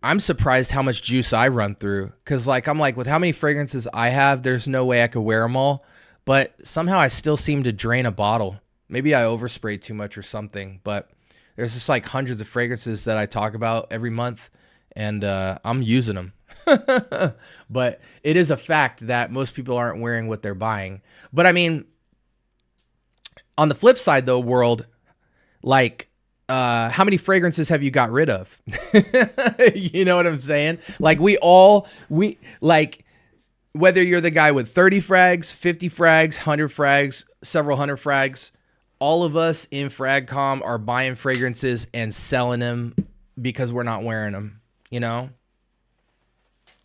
I'm surprised how much juice I run through. Cause I'm like, with how many fragrances I have, there's no way I could wear them all. But somehow I still seem to drain a bottle. Maybe I overspray too much or something. But there's just like hundreds of fragrances that I talk about every month. And I'm using them. But it is a fact that most people aren't wearing what they're buying. But I mean, on the flip side though, world, like how many fragrances have you got rid of? You know what I'm saying? Like we like, whether you're the guy with 30 frags, 50 frags, 100 frags, several hundred frags, all of us in FragCom are buying fragrances and selling them because we're not wearing them.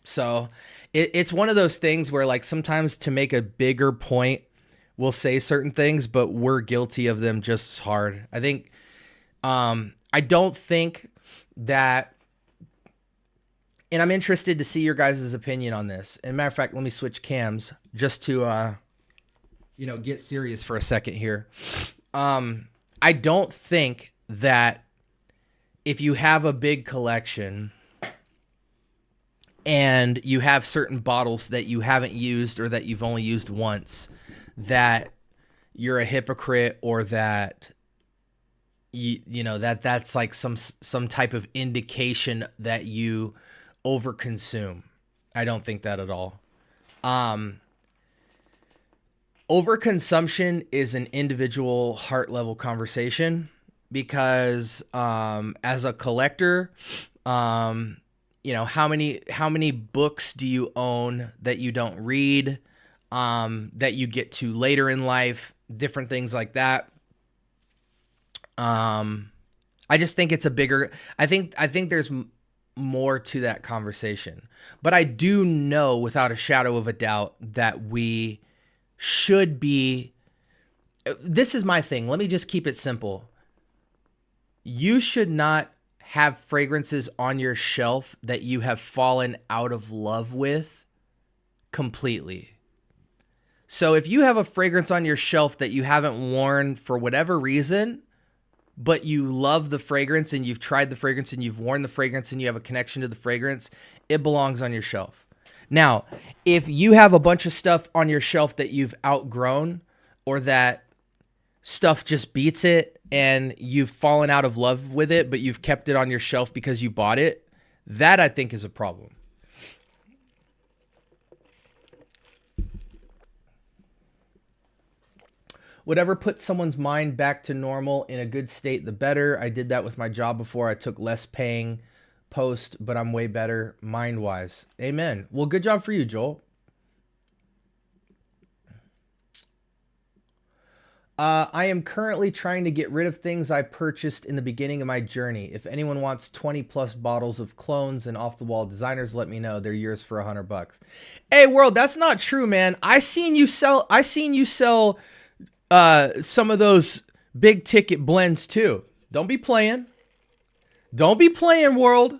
So it's one of those things where like sometimes to make a bigger point, we'll say certain things, but we're guilty of them just as hard. I think, I don't think that, and I'm interested to see your guys' opinion on this. And matter of fact, let me switch cams just to, get serious for a second here. I don't think that if you have a big collection and you have certain bottles that you haven't used or that you've only used once, that you're a hypocrite or that that's like some type of indication that you overconsume. I don't think that at all. Overconsumption is an individual heart level conversation because as a collector, how many books do you own that you don't read, that you get to later in life, different things like that. I just think it's a bigger, I think there's more to that conversation, but I do know without a shadow of a doubt that we should be, this is my thing. Let me just keep it simple. You should not have fragrances on your shelf that you have fallen out of love with completely. So if you have a fragrance on your shelf that you haven't worn for whatever reason, but you love the fragrance and you've tried the fragrance and you've worn the fragrance and you have a connection to the fragrance, it belongs on your shelf. Now, if you have a bunch of stuff on your shelf that you've outgrown or that stuff just beats it and you've fallen out of love with it, but you've kept it on your shelf because you bought it, that I think is a problem. Whatever puts someone's mind back to normal in a good state, the better. I did that with my job before. I took less paying post, but I'm way better mind-wise. Amen. Well, good job for you, Joel. I am currently trying to get rid of things I purchased in the beginning of my journey. If anyone wants 20 plus bottles of clones and off the wall designers, let me know. They're yours for $100. Hey, world, that's not true, man. I seen you sell some of those big ticket blends too. Don't be playing. Don't be playing, world.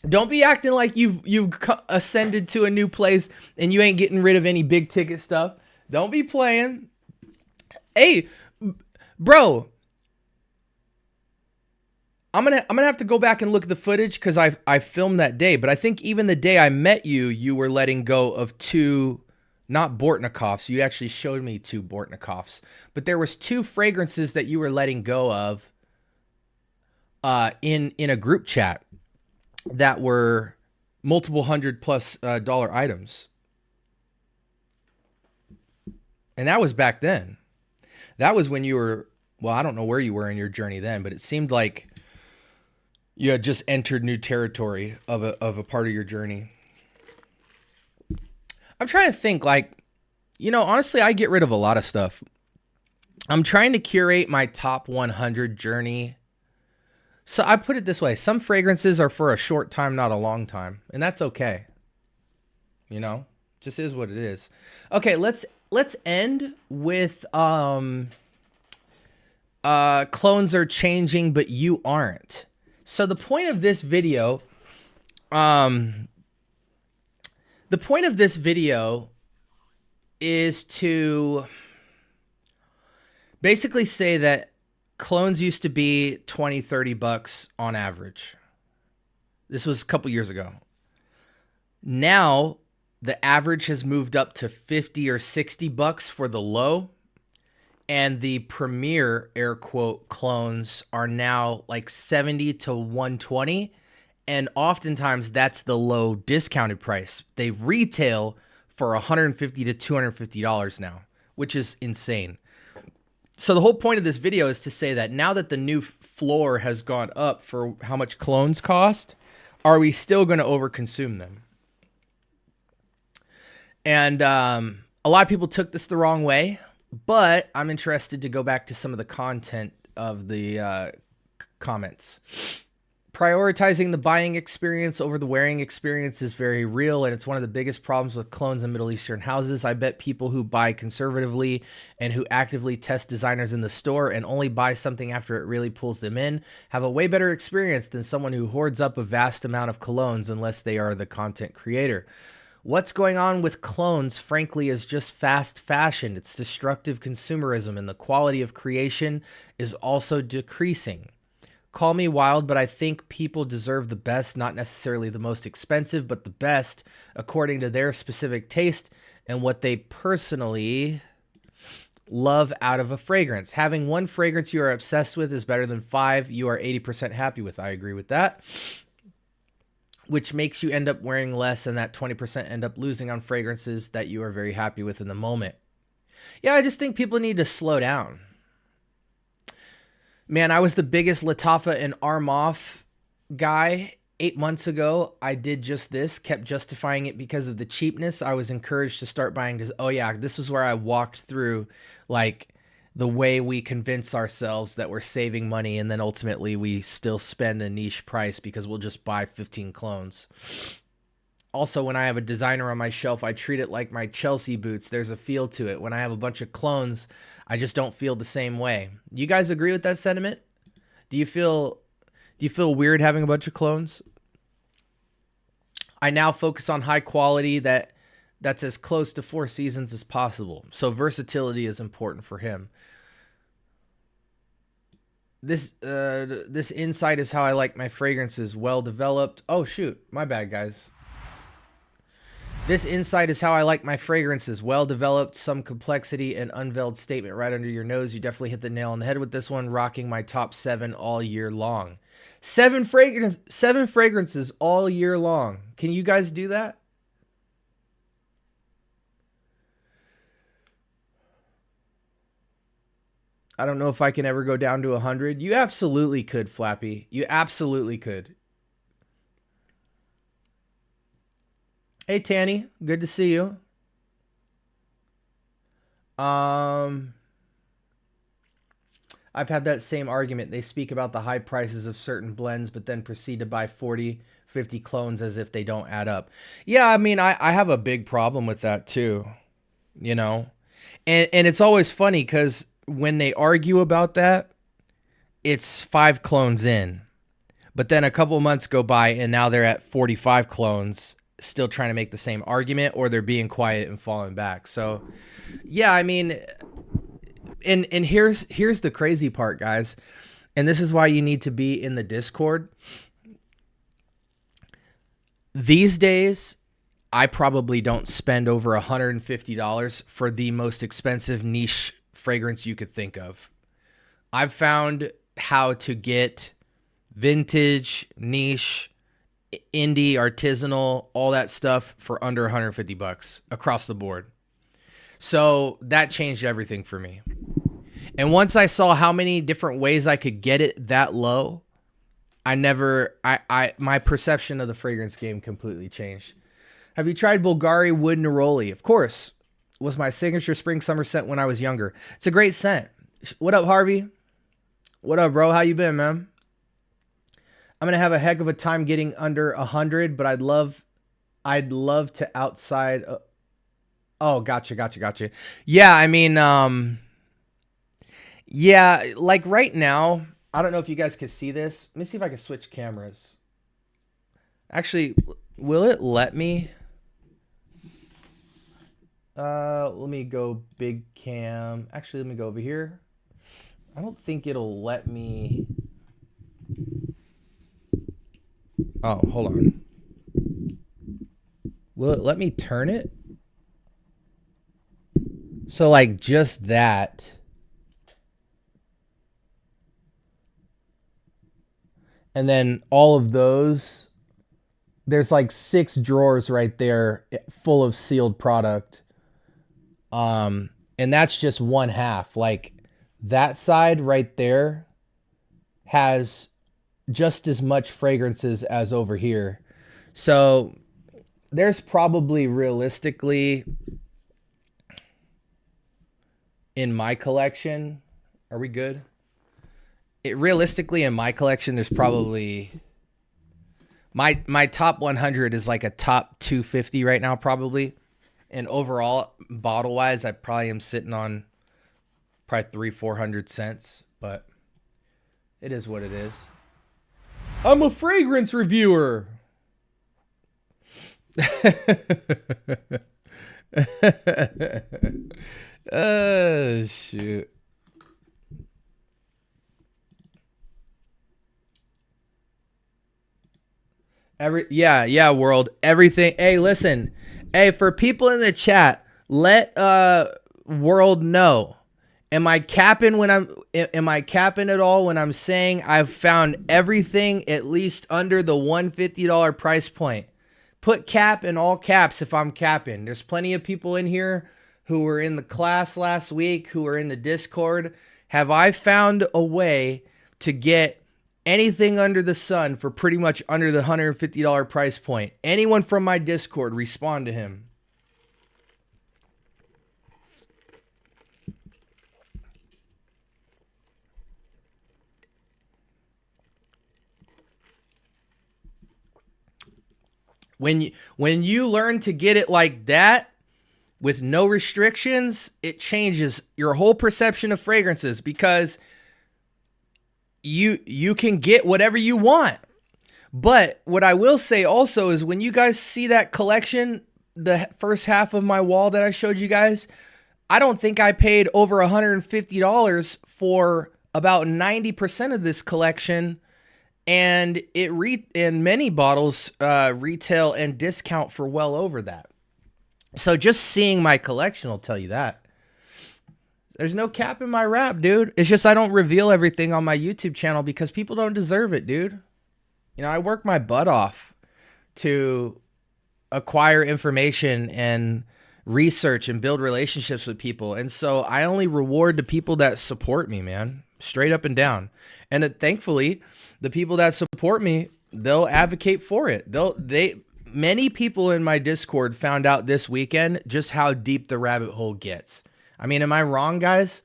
Don't be acting like you've ascended to a new place and you ain't getting rid of any big ticket stuff. Don't be playing. Hey, bro. I'm gonna have to go back and look at the footage because I filmed that day. But I think even the day I met you, you were letting go of two, not Bortnikoffs. You actually showed me two Bortnikoffs. But there was two fragrances that you were letting go of in a group chat that were multiple $100+ dollar items. And that was back then. That was when you were, well, I don't know where you were in your journey then, but it seemed like you had just entered new territory of a part of your journey. I'm trying to think, like, honestly, I get rid of a lot of stuff. I'm trying to curate my top 100 journey. So I put it this way. Some fragrances are for a short time, not a long time. And that's okay. Just is what it is. Okay, let's end with clones are changing, but you aren't. So the point of this video, is to basically say that clones used to be $20-$30 on average. This was a couple years ago. Now the average has moved up to $50 or $60 for the low. And the premier, air quote, clones are now like $70 to $120. And oftentimes that's the low discounted price. They retail for $150 to $250 now, which is insane. So the whole point of this video is to say that now that the new floor has gone up for how much clones cost, are we still going to overconsume them? And a lot of people took this the wrong way, but I'm interested to go back to some of the content of the comments. Prioritizing the buying experience over the wearing experience is very real, and it's one of the biggest problems with clones in Middle Eastern houses. I bet people who buy conservatively and who actively test designers in the store and only buy something after it really pulls them in have a way better experience than someone who hoards up a vast amount of colognes unless they are the content creator. What's going on with clones, frankly, is just fast fashion. It's destructive consumerism, and the quality of creation is also decreasing. Call me wild, but I think people deserve the best, not necessarily the most expensive, but the best according to their specific taste and what they personally love out of a fragrance. Having one fragrance you are obsessed with is better than 5 you are 80% happy with. I agree with that. Which makes you end up wearing less, and that 20% end up losing on fragrances that you are very happy with in the moment. Yeah, I just think people need to slow down. Man, I was the biggest Lattafa and Armoff guy 8 months ago. I did just this, kept justifying it because of the cheapness. I was encouraged to start buying this. Oh yeah, this was where I walked through like the way we convince ourselves that we're saving money, and then ultimately we still spend a niche price because we'll just buy 15 clones. Also, when I have a designer on my shelf, I treat it like my Chelsea boots. There's a feel to it. When I have a bunch of clones, I just don't feel the same way. You guys agree with that sentiment? Do you feel weird having a bunch of clones? I now focus on high quality that's as close to 4 seasons as possible. So versatility is important for him. This insight is how I like my fragrances, well developed. Oh shoot, my bad guys. This insight is how I like my fragrances. Well developed, some complexity, and unveiled statement right under your nose. You definitely hit the nail on the head with this one. Rocking my top 7 all year long. 7 fragrances all year long. Can you guys do that? I don't know if I can ever go down to 100. You absolutely could, Flappy. You absolutely could. Hey, Tanny. Good to see you. I've had that same argument. They speak about the high prices of certain blends, but then proceed to buy 40, 50 clones as if they don't add up. Yeah, I mean, I have a big problem with that too, you know? And it's always funny because when they argue about that, it's 5 clones in. But then a couple months go by and now they're at 45 clones, still trying to make the same argument, or they're being quiet and falling back. So, yeah, I mean, and here's the crazy part, guys. And this is why you need to be in the Discord. These days, I probably don't spend over $150 for the most expensive niche fragrance you could think of. I've found how to get vintage, niche, indie, artisanal, all that stuff for under $150 across the board. So that changed everything for me. And once I saw how many different ways I could get it that low, my perception of the fragrance game completely changed. Have you tried Bulgari Wood Neroli? Of course. It was my signature spring summer scent when I was younger. It's a great scent. What up, Harvey? What up, bro? How you been, man? I'm gonna have a heck of a time getting under 100, but I'd love to outside. Oh, gotcha. Yeah, I mean, yeah, like right now, I don't know if you guys can see this. Let me see if I can switch cameras. Actually, will it let me? Let me go big cam. Actually, let me go over here. I don't think it'll let me. Oh, hold on. Will it let me turn it? So like just that. And then all of those, there's like 6 drawers right there full of sealed product. And that's just one half. Like that side right there has just as much fragrances as over here. So there's probably realistically in my collection, are we good? Realistically in my collection, there's probably my top 100 is like a top 250 right now probably. And overall, bottle wise, I probably am sitting on probably 300-400 cents, but it is what it is. I'm a fragrance reviewer. Oh, shoot. Yeah, world. Everything. Hey, listen. Hey, for people in the chat, let world know. Am I capping at all when I'm saying I've found everything at least under the $150 price point? Put cap in all caps if I'm capping. There's plenty of people in here who were in the class last week, who are in the Discord. Have I found a way to get anything under the sun for pretty much under the $150 price point? Anyone from my Discord, respond to him. When you learn to get it like that, with no restrictions, it changes your whole perception of fragrances, because you can get whatever you want. But what I will say also is, when you guys see that collection, the first half of my wall that I showed you guys, I don't think I paid over $150 for about 90% of this collection. And and many bottles retail and discount for well over that. So just seeing my collection will tell you that. There's no cap in my rap, dude. It's just I don't reveal everything on my YouTube channel because people don't deserve it, dude. You know, I work my butt off to acquire information and research and build relationships with people. And so I only reward the people that support me, man, straight up and down. And thankfully, the people that support me, they'll advocate for it. Many people in my Discord found out this weekend just how deep the rabbit hole gets. I mean, am I wrong, guys?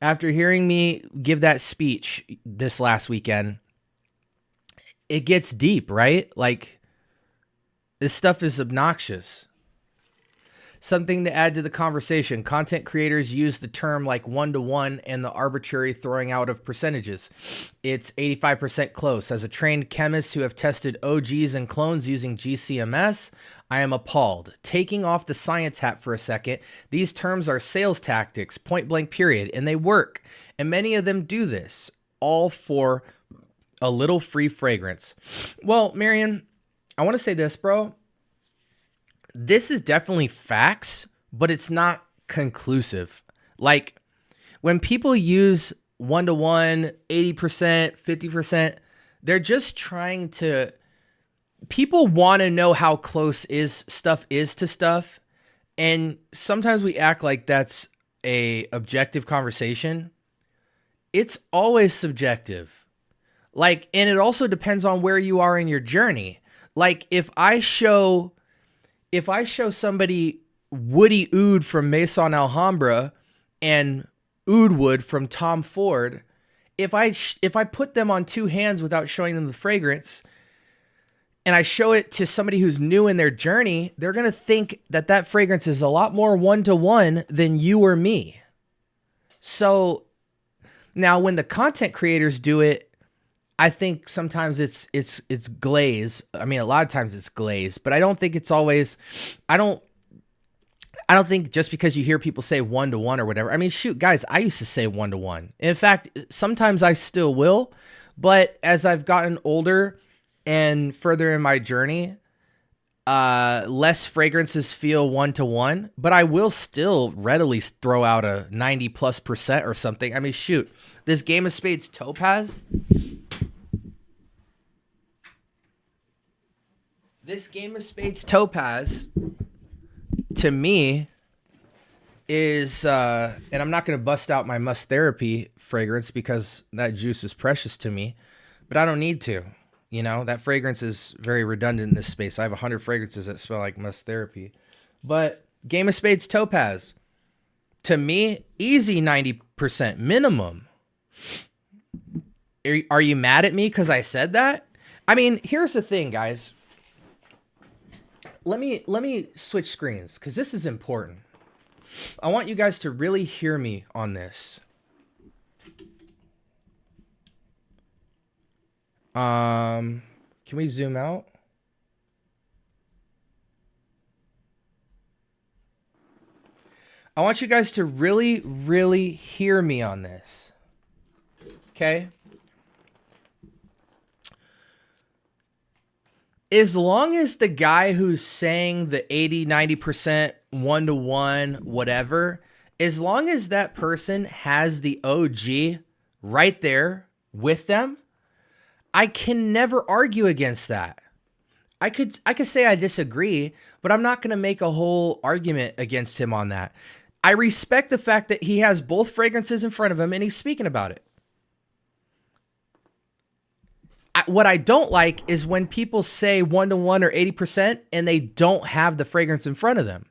After hearing me give that speech this last weekend, it gets deep, right? Like, this stuff is obnoxious. Something to add to the conversation. Content creators use the term like one-to-one and the arbitrary throwing out of percentages. It's 85% close. As a trained chemist who have tested OGs and clones using GCMS, I am appalled. Taking off the science hat for a second, these terms are sales tactics, point blank period, and they work. And many of them do this, all for a little free fragrance. Well, Marion, I want to say this, bro. This is definitely facts, but it's not conclusive. Like, when people use one-to-one, 80%, 50%, they're just trying to... People want to know how close stuff is to stuff, and sometimes we act like that's a objective conversation. It's always subjective. Like, and it also depends on where you are in your journey. Like, if I show somebody Woody Oud from Maison Alhambra and Oud Wood from Tom Ford, if I put them on two hands without showing them the fragrance, and I show it to somebody who's new in their journey, they're going to think that fragrance is a lot more one-to-one than you or me. So now when the content creators do it, I think sometimes it's glaze. I mean, a lot of times it's glaze, but I don't think it's always, I don't think just because you hear people say one-to-one or whatever. I mean, shoot, guys, I used to say one-to-one. In fact, sometimes I still will, but as I've gotten older and further in my journey, less fragrances feel one-to-one, but I will still readily throw out a 90+% or something. I mean, shoot, this Game of Spades Topaz. This Game of Spades Topaz, to me, is, and I'm not going to bust out my Must Therapy fragrance because that juice is precious to me, but I don't need to. You know, that fragrance is very redundant in this space. I have 100 fragrances that smell like Must Therapy. But Game of Spades Topaz, to me, easy 90% minimum. Are you mad at me because I said that? I mean, here's the thing, guys. Let me switch screens because this is important. I want you guys to really hear me on this. Can we zoom out? I want you guys to really, really hear me on this. Okay? As long as the guy who's saying the 80, 90% one-to-one, whatever, as long as that person has the OG right there with them, I can never argue against that. I could say I disagree, but I'm not going to make a whole argument against him on that. I respect the fact that he has both fragrances in front of him and he's speaking about it. What I don't like is when people say one-to-one or 80% and they don't have the fragrance in front of them.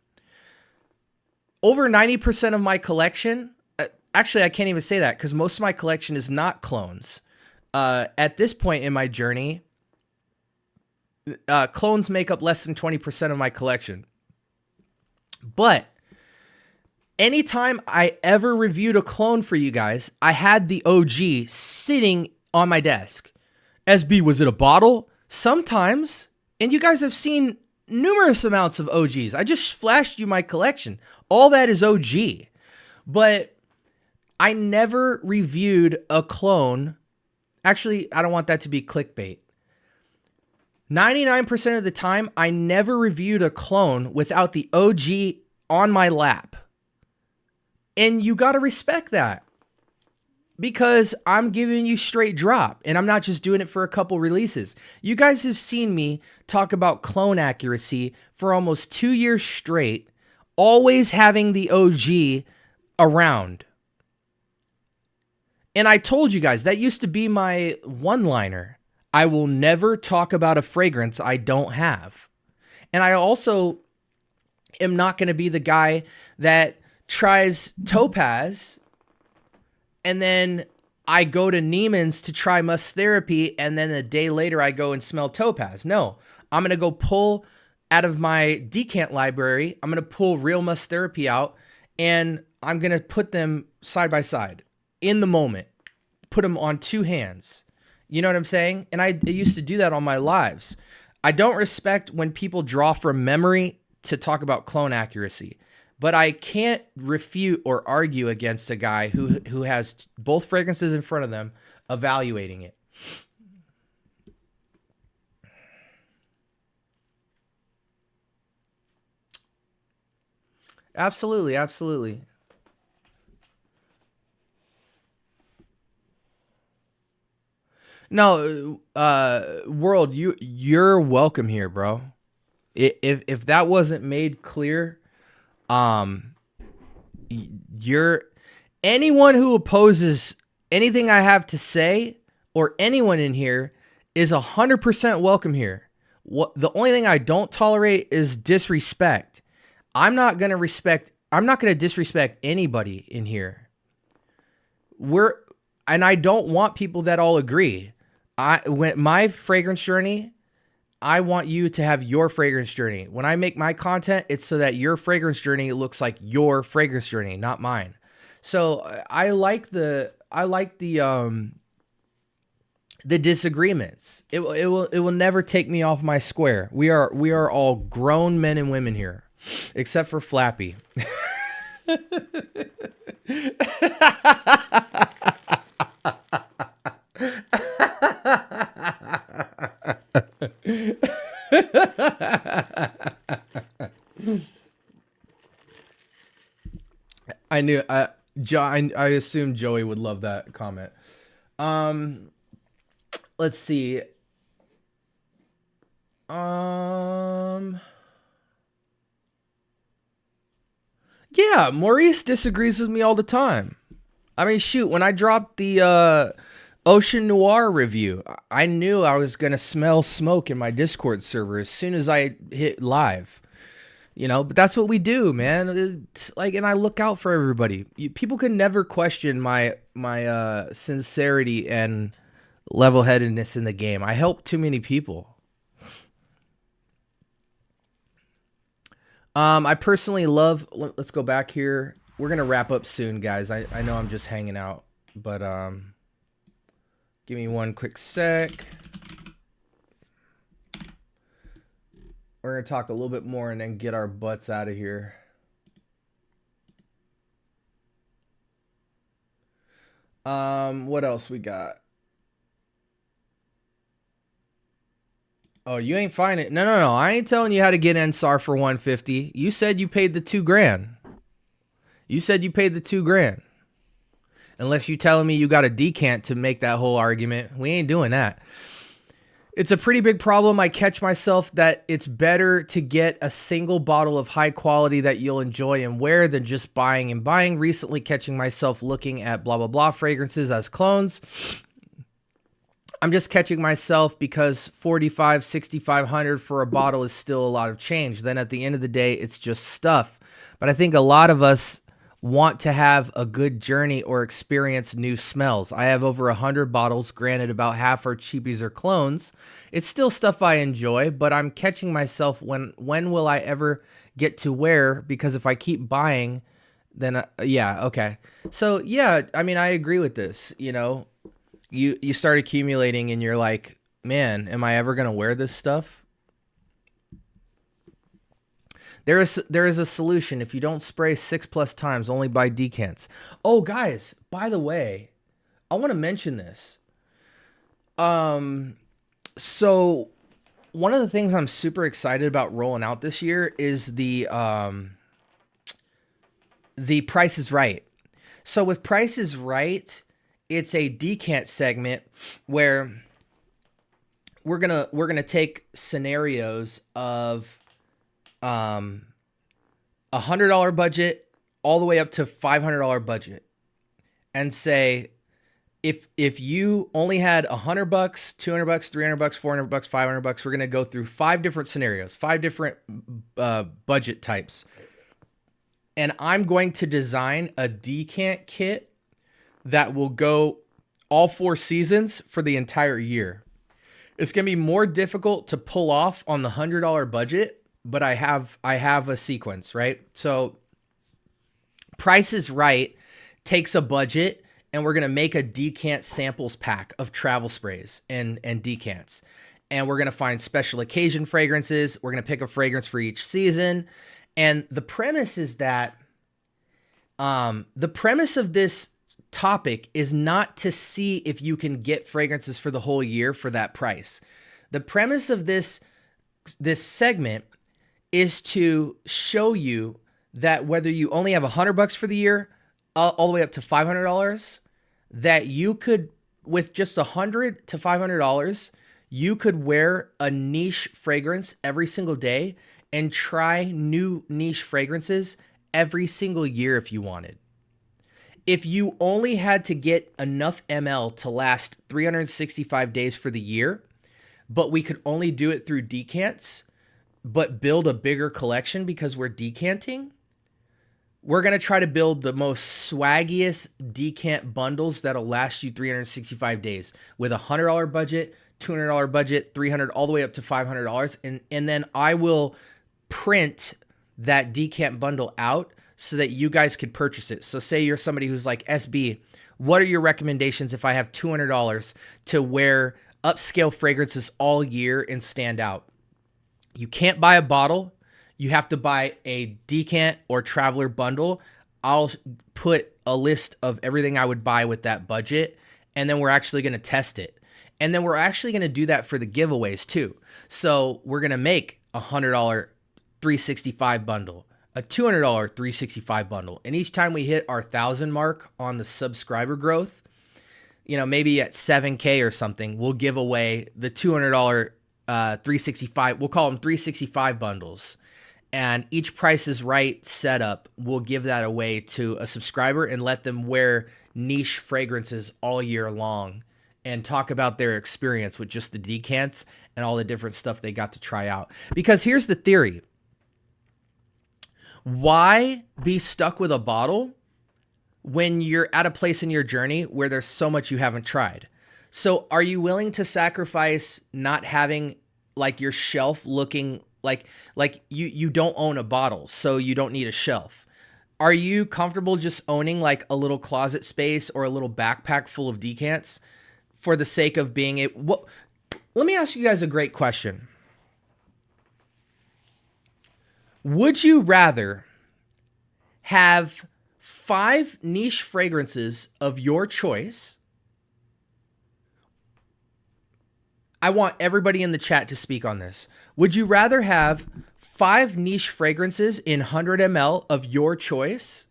Over 90% of my collection, actually, I can't even say that because most of my collection is not clones. At this point in my journey, clones make up less than 20% of my collection. But anytime I ever reviewed a clone for you guys, I had the OG sitting on my desk. SB, was it a bottle? Sometimes. And you guys have seen numerous amounts of OGs. I just flashed you my collection. All that is OG. But I never reviewed a clone. Actually, I don't want that to be clickbait. 99% of the time, I never reviewed a clone without the OG on my lap. And you got to respect that, because I'm giving you straight drop, and I'm not just doing it for a couple releases. You guys have seen me talk about clone accuracy for almost 2 years straight, always having the OG around. And I told you guys, that used to be my one-liner. I will never talk about a fragrance I don't have. And I also am not going to be the guy that tries Topaz and then I go to Neiman's to try Must Therapy, and then a day later I go and smell Topaz. No, I'm going to go pull out of my decant library. I'm going to pull real Must Therapy out, and I'm going to put them side by side in the moment. Put them on two hands. You know what I'm saying? And I used to do that on my lives. I don't respect when people draw from memory to talk about clone accuracy. But I can't refute or argue against a guy who has both fragrances in front of them, evaluating it. Absolutely, absolutely. No, world, you're welcome here, bro. If that wasn't made clear, you're anyone who opposes anything I have to say, or anyone in here, is 100% welcome here. The only thing I don't tolerate is disrespect. I'm not going to disrespect anybody in here. And I don't want people that all agree. When my fragrance journey, I want you to have your fragrance journey. When I make my content, it's so that your fragrance journey looks like your fragrance journey, not mine. So I like the disagreements. It will never take me off my square. We are all grown men and women here, except for Flappy. I assumed Joey would love that comment. Let's see. Yeah, Maurice disagrees with me all the time. I mean, shoot, when I dropped the Ocean Noir review, I knew I was going to smell smoke in my Discord server as soon as I hit live. You know, but that's what we do, man. It's like, and I look out for everybody. People can never question my sincerity and level-headedness in the game. I help too many people. I personally love, let's go back here. We're going to wrap up soon, guys. I know I'm just hanging out, but give me one quick sec. We're going to talk a little bit more and then get our butts out of here. What else we got? Oh, you ain't find it. No. I ain't telling you how to get NSAR for 150. You said you paid the $2,000. You said you paid the $2,000. Unless you telling me you got a decant to make that whole argument. We ain't doing that. It's a pretty big problem. I catch myself that it's better to get a single bottle of high quality that you'll enjoy and wear than just buying and buying. Recently catching myself looking at blah, blah, blah fragrances as clones. I'm just catching myself because 45, 6,500 for a bottle is still a lot of change. Then at the end of the day, it's just stuff. But I think a lot of us want to have a good journey or experience new smells. I have over 100 bottles. Granted, about half are cheapies or clones. It's still stuff I enjoy, but I'm catching myself when will I ever get to wear? Because if I keep buying, then yeah, okay. So yeah, I mean, I agree with this, you know. You start accumulating and you're like, man, am I ever going to wear this stuff? There is a solution. If you don't spray 6+ times, only buy decants. Oh, guys, by the way, I want to mention this. So one of the things I'm super excited about rolling out this year is the Price is Right. So with Price is Right, it's a decant segment where we're gonna take scenarios of $100 budget all the way up to $500 budget, and say if you only had $100, $200, $300, $400, $500, we're gonna go through 5 different scenarios, 5 different budget types, and I'm going to design a decant kit that will go all 4 seasons for the entire year. It's going to be more difficult to pull off on the $100 budget, but I have a sequence, right? So Price is Right takes a budget, and we're going to make a decant samples pack of travel sprays and decants. And we're going to find special occasion fragrances. We're going to pick a fragrance for each season. And the premise is that the premise of this topic is not to see if you can get fragrances for the whole year for that price. The premise of this segment is to show you that whether you only have $100 for the year, all the way up to $500, that you could, with just $100 to $500, you could wear a niche fragrance every single day and try new niche fragrances every single year if you wanted. If you only had to get enough ml to last 365 days for the year, but we could only do it through decants, but build a bigger collection because we're decanting, we're going to try to build the most swaggiest decant bundles that'll last you 365 days with a $100 budget, $200 budget, $300, all the way up to $500. And then I will print that decant bundle out so that you guys could purchase it. So say you're somebody who's like, SB, what are your recommendations if I have $200 to wear upscale fragrances all year and stand out? You can't buy a bottle. You have to buy a decant or traveler bundle. I'll put a list of everything I would buy with that budget, and then we're actually going to test it. And then we're actually going to do that for the giveaways too. So we're going to make a $100 365 bundle, a $200 365 bundle. And each time we hit our 1,000 mark on the subscriber growth, maybe at 7K or something, we'll give away the $200 365. We'll call them 365 bundles. And each Price is Right setup, we'll give that away to a subscriber and let them wear niche fragrances all year long and talk about their experience with just the decants and all the different stuff they got to try out. Because here's the theory. Why be stuck with a bottle when you're at a place in your journey where there's so much you haven't tried? So are you willing to sacrifice not having like your shelf looking like you don't own a bottle, so you don't need a shelf? Are you comfortable just owning like a little closet space or a little backpack full of decants for the sake of being let me ask you guys a great question. Would you rather have 5 niche fragrances of your choice? I want everybody in the chat to speak on this. Would you rather have 5 niche fragrances in 100 ml of your choice?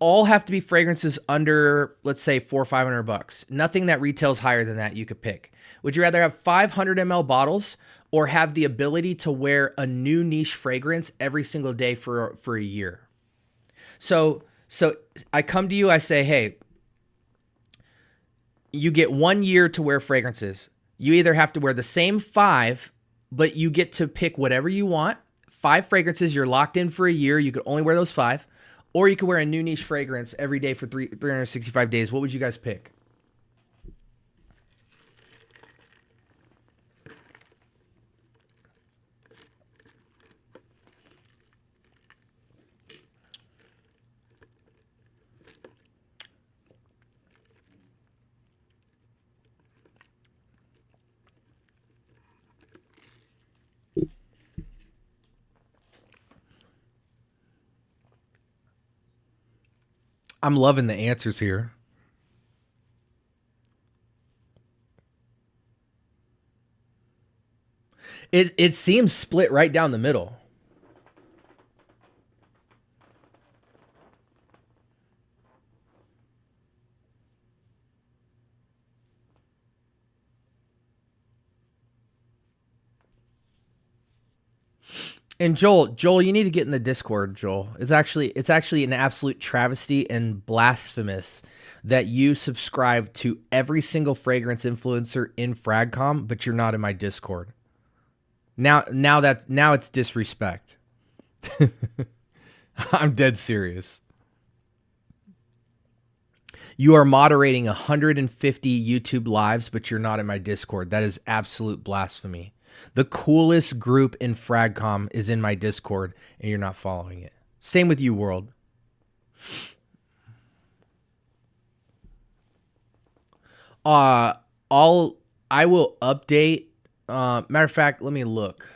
All have to be fragrances under, let's say, $400 or $500. Nothing that retails higher than that you could pick. Would you rather have 500 ml bottles or have the ability to wear a new niche fragrance every single day for a year? So I come to you, I say, hey, you get 1 year to wear fragrances. You either have to wear the same 5, but you get to pick whatever you want. 5 fragrances, you're locked in for a year. You could only wear those 5. Or you could wear a new niche fragrance every day for 365 days. What would you guys pick? I'm loving the answers here. It seems split right down the middle. And Joel, you need to get in the Discord, Joel. It's actually an absolute travesty and blasphemous that you subscribe to every single fragrance influencer in Fragcom, but you're not in my Discord. Now it's disrespect. I'm dead serious. You are moderating 150 YouTube lives, but you're not in my Discord. That is absolute blasphemy. The coolest group in Fragcom is in my Discord, and you're not following it. Same with you, World. Uh, I will update. Matter of fact, let me look.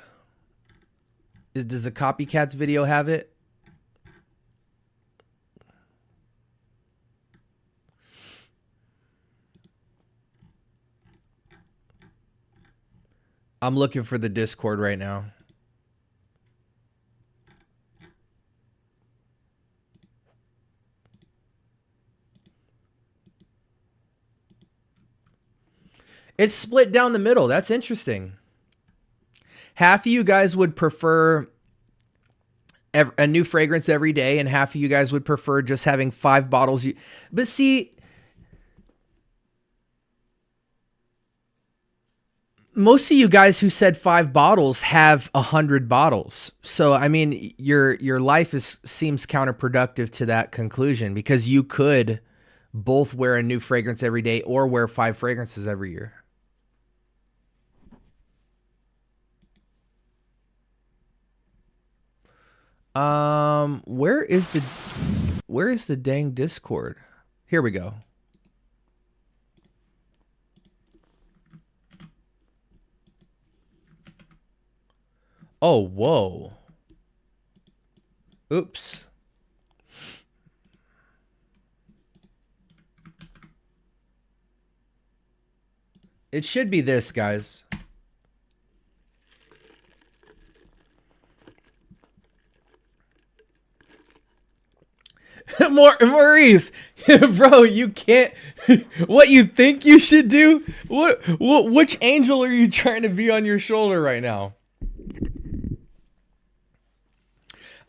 Does the Copycats video have it? I'm looking for the Discord right now. It's split down the middle. That's interesting. Half of you guys would prefer a new fragrance every day, and half of you guys would prefer just having 5 bottles. But see, most of you guys who said 5 bottles have 100 bottles. So I mean, your life seems counterproductive to that conclusion, because you could both wear a new fragrance every day or wear 5 fragrances every year. Where is the dang Discord? Here we go. Oh, whoa. Oops. It should be this, guys. Maurice, bro, you can't. What you think you should do? Which angel are you trying to be on your shoulder right now?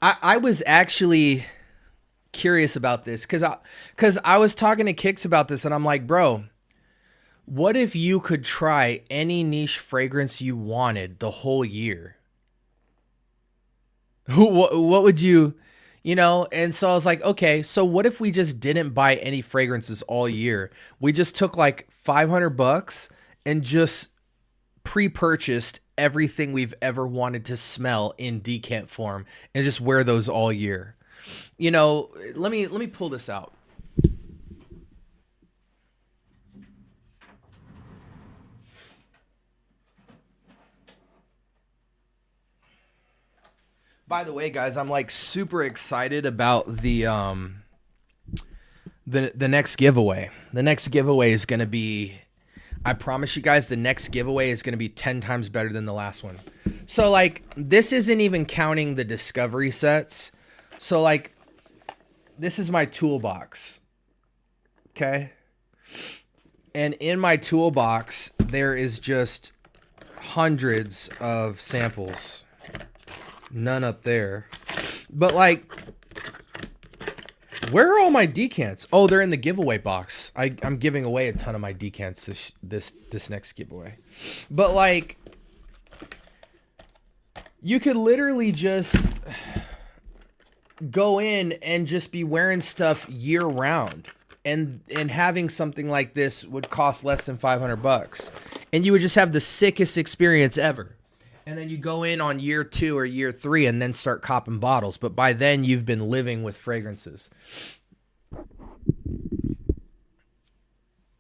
I was actually curious about this because I was talking to Kix about this, and I'm like, bro, what if you could try any niche fragrance you wanted the whole year? What would you, And so I was like, okay, so what if we just didn't buy any fragrances all year? We just took like $500 and just pre-purchased everything we've ever wanted to smell in decant form and just wear those all year. Let me pull this out. By the way, guys, I'm like super excited about the next giveaway. The next giveaway is going to be, I promise you guys, the next giveaway is going to be 10 times better than the last one. So like, this isn't even counting the discovery sets. So like, this is my toolbox. Okay. And in my toolbox, there is just hundreds of samples. None up there. But like, where are all my decants? Oh, they're in the giveaway box. I'm giving away a ton of my decants this next giveaway. But like, you could literally just go in and just be wearing stuff year round. And having something like this would cost less than $500. And you would just have the sickest experience ever. And then you go in on year 2 or year 3 and then start copping bottles. But by then you've been living with fragrances.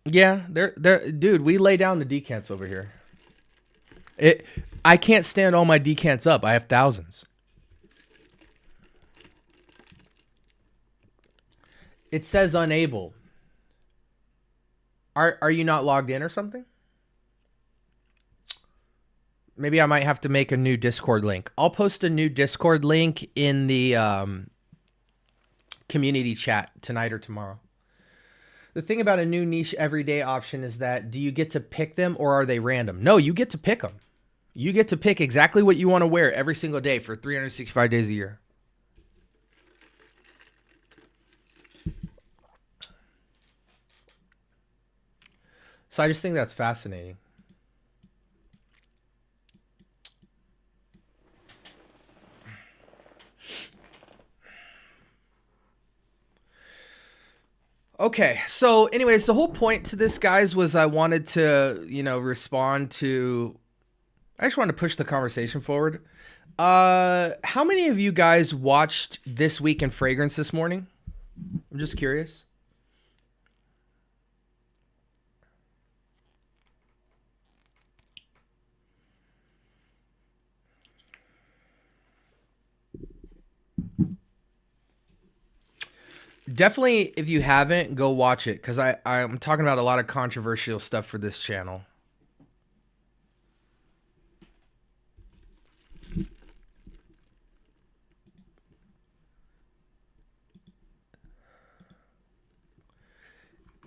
Yeah, dude, we lay down the decants over here. I can't stand all my decants up. I have thousands. It says unable. Are you not logged in or something? Maybe I might have to make a new Discord link. I'll post a new Discord link in the community chat tonight or tomorrow. The thing about a new niche everyday option is that do you get to pick them or are they random? No, you get to pick them. You get to pick exactly what you want to wear every single day for 365 days a year. So I just think that's fascinating. Okay, so anyways, the whole point to this, guys, was I wanted to, respond to. I just wanted to push the conversation forward. How many of you guys watched This Week in Fragrance this morning? I'm just curious. Definitely, if you haven't, go watch it because I'm talking about a lot of controversial stuff for this channel.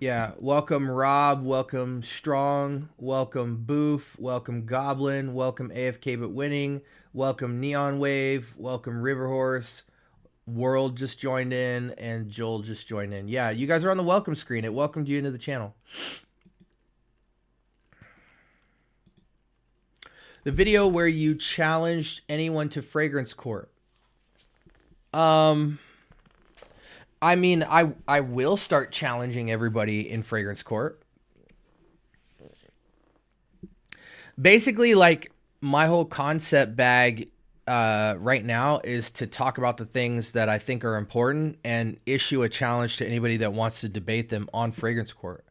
Yeah, welcome Rob, welcome Strong, welcome Boof, welcome Goblin, welcome AFK but winning, welcome Neon Wave, welcome River Horse, World just joined in, and Joel just joined in. Yeah, you guys are on the welcome screen. It welcomed you into the channel. The video where you challenged anyone to fragrance court. I mean, I will start challenging everybody in fragrance court. Basically, like, my whole concept bag right now is to talk about the things that I think are important and issue a challenge to anybody that wants to debate them on fragrance court.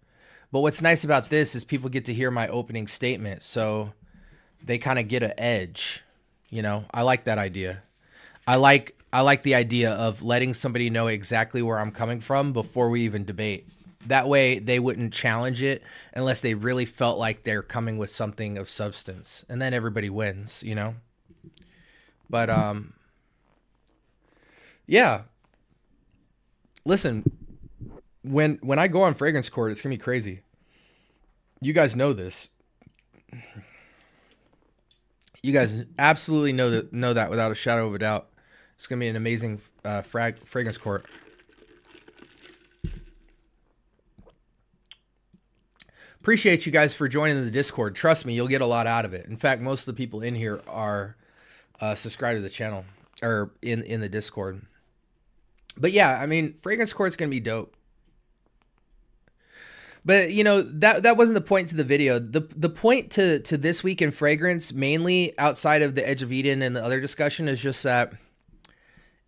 But what's nice about this is people get to hear my opening statement, so they kind of get an edge. I like that idea. I like the idea of letting somebody know exactly where I'm coming from before we even debate. That way they wouldn't challenge it unless they really felt like they're coming with something of substance. And then everybody wins, But yeah. Listen, when I go on fragrance court, it's going to be crazy. You guys know this. You guys absolutely know that without a shadow of a doubt. It's going to be an amazing fragrance court. Appreciate you guys for joining the Discord. Trust me, you'll get a lot out of it. In fact, most of the people in here are subscribed to the channel or in the Discord. But yeah, I mean, fragrance court's going to be dope. But that wasn't the point to the video. The point to This Week in Fragrance, mainly outside of the Edge of Eden and the other discussion, is just that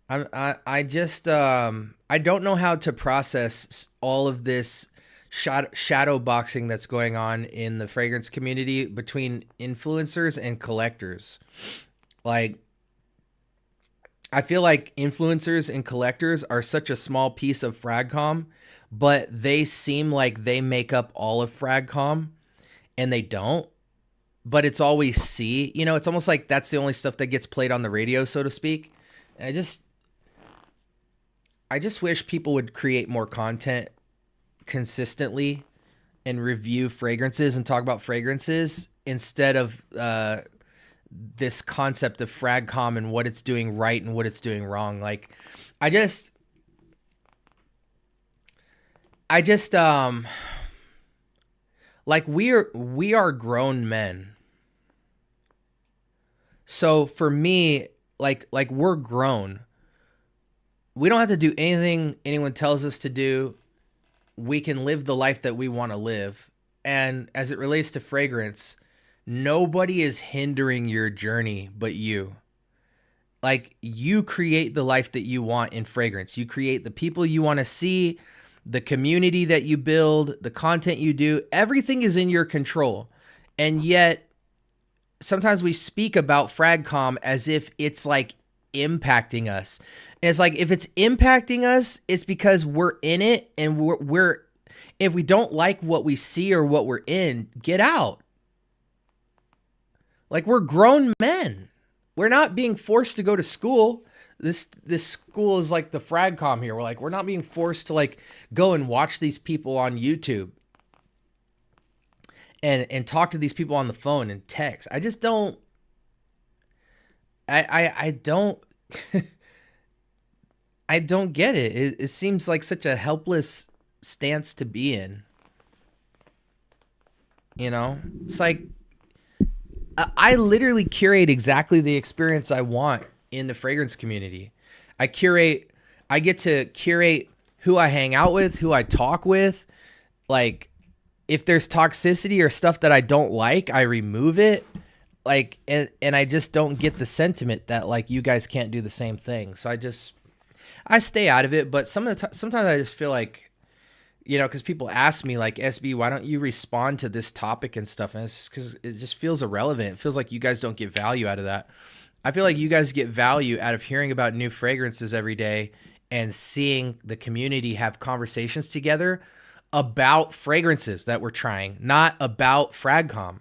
I don't know how to process all of this shadow boxing that's going on in the fragrance community between influencers and collectors. Like, I feel like influencers and collectors are such a small piece of Fragcom, but they seem like they make up all of Fragcom, and they don't. But it's all we see. It's almost like that's the only stuff that gets played on the radio, so to speak. I just wish people would create more content consistently and review fragrances and talk about fragrances instead of this concept of Fragcom and what it's doing right and what it's doing wrong. Like, like, we are grown men. So for me, like we're grown. We don't have to do anything anyone tells us to do. We can live the life that we want to live. And as it relates to fragrance, nobody is hindering your journey but you. Like, you create the life that you want in fragrance. You create the people you want to see, the community that you build, the content you do. Everything is in your control. And yet, sometimes we speak about Fragcom as if it's like impacting us. And it's like, if it's impacting us, it's because we're in it, and we're if we don't like what we see or what we're in, get out. Like, we're grown men. We're not being forced to go to school. This school is like the Fragcom here. We're not being forced to like go and watch these people on YouTube and talk to these people on the phone and text. I just don't I don't I don't get it. It seems like such a helpless stance to be in. You know? It's like I literally curate exactly the experience I want in the fragrance community. I get to curate who I hang out with, who I talk with. Like, if there's toxicity or stuff that I don't like, I remove it. Like, and I just don't get the sentiment that like you guys can't do the same thing. So I stay out of it. But sometimes I just feel like, you know, because people ask me like, SB, why don't you respond to this topic and stuff? And it's because it just feels irrelevant. It feels like you guys don't get value out of that. I feel like you guys get value out of hearing about new fragrances every day and seeing the community have conversations together about fragrances that we're trying, not about Fragcom.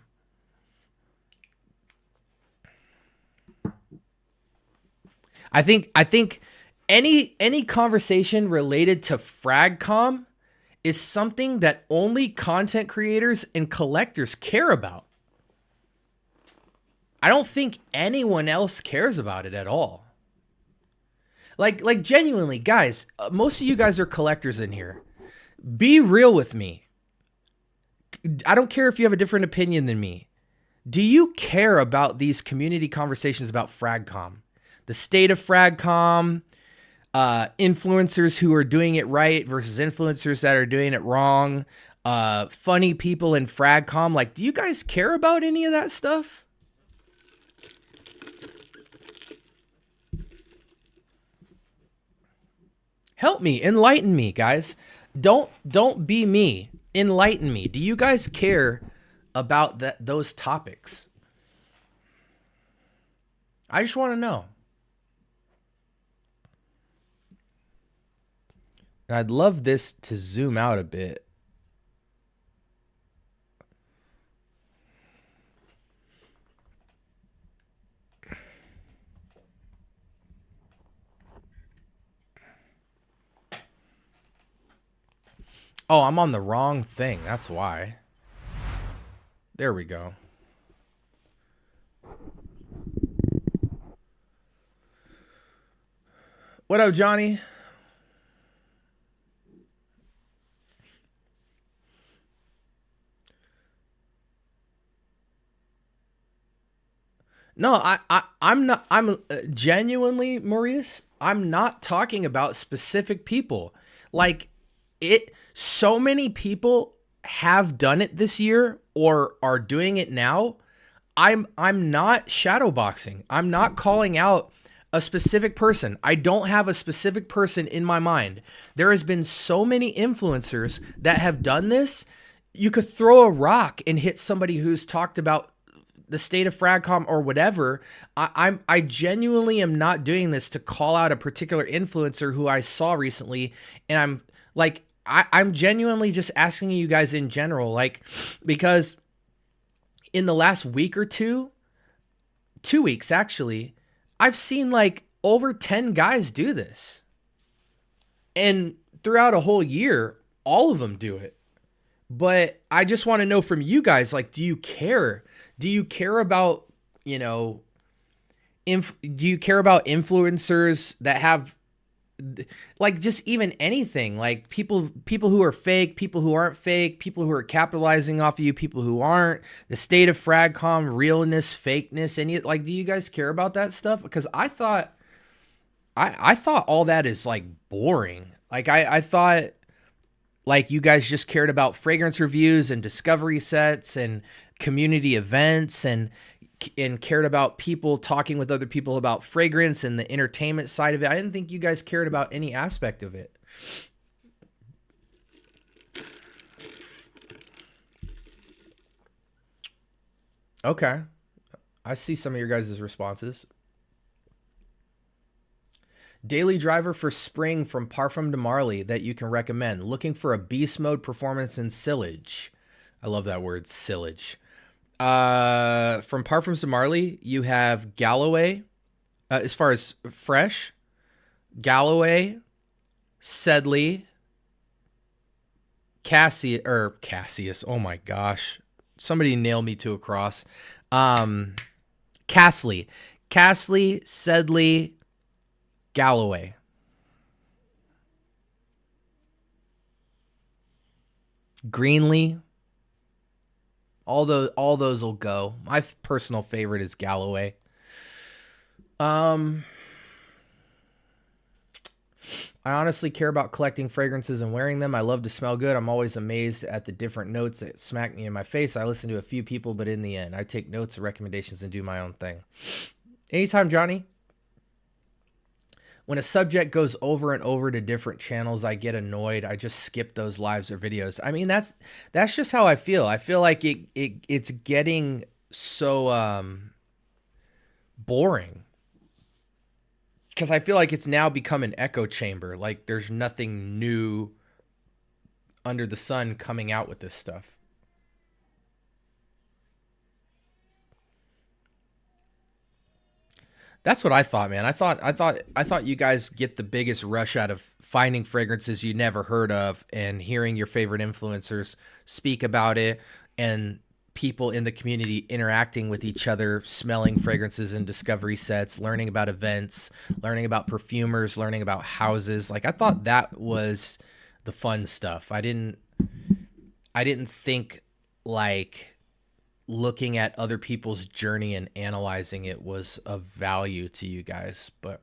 I think any conversation related to Fragcom is something that only content creators and collectors care about. I don't think anyone else cares about it at all. Like genuinely, guys, most of you guys are collectors in here. Be real with me. I don't care if you have a different opinion than me. Do you care about these community conversations about Fragcom? The state of Fragcom, influencers who are doing it right versus influencers that are doing it wrong, funny people in Fragcom. Like, do you guys care about any of that stuff? Help me, enlighten me, guys. Don't be me. Enlighten me. Do you guys care about those topics? I just want to know. And I'd love this to zoom out a bit. Oh, I'm on the wrong thing. That's why. There we go. What up, Johnny? No, I'm not. I'm genuinely, Maurice. I'm not talking about specific people. Like, so many people have done it this year or are doing it now. I'm not shadowboxing. I'm not calling out a specific person. I don't have a specific person in my mind. There has been so many influencers that have done this. You could throw a rock and hit somebody who's talked about the state of Fragcom or whatever. I genuinely am not doing this to call out a particular influencer who I saw recently, and I'm like, I'm genuinely just asking you guys in general, like, because in the last week or 2 weeks actually, I've seen like over 10 guys do this, and throughout a whole year, all of them do it. But I just want to know from you guys, like, do you care? Do you care about, you know, do you care about influencers that have, like, just even anything, like people who are fake, people who aren't fake, people who are capitalizing off of you, people who aren't, the state of Fragcom, realness, fakeness, any, like, do you guys care about that stuff? Because I thought all that is like boring. Like, I thought like you guys just cared about fragrance reviews and discovery sets and community events and cared about people talking with other people about fragrance and the entertainment side of it. I didn't think you guys cared about any aspect of it. Okay. I see some of your guys' responses. Daily driver for spring from Parfum de Marly that you can recommend. Looking for a beast mode performance in sillage. I love that word, sillage. From Parfums of Marley, you have Galloway. As far as fresh, Galloway, Sedley, Cassius. Oh my gosh, somebody nail me to a cross. Um, Castley, Sedley, Galloway. Greenlee. All those will go. My personal favorite is Galloway. Um, I honestly care about collecting fragrances and wearing them. I love to smell good. I'm always amazed at the different notes that smack me in my face. I listen to a few people, but in the end, I take notes and recommendations and do my own thing. Anytime, Johnny. When a subject goes over and over to different channels, I get annoyed. I just skip those lives or videos. I mean, that's just how I feel. I feel like it's getting so boring because I feel like it's now become an echo chamber. Like there's nothing new under the sun coming out with this stuff. That's what I thought, man. I thought you guys get the biggest rush out of finding fragrances you never heard of and hearing your favorite influencers speak about it and people in the community interacting with each other, smelling fragrances and discovery sets, learning about events, learning about perfumers, learning about houses. Like I thought that was the fun stuff. I didn't think like looking at other people's journey and analyzing it was of value to you guys. But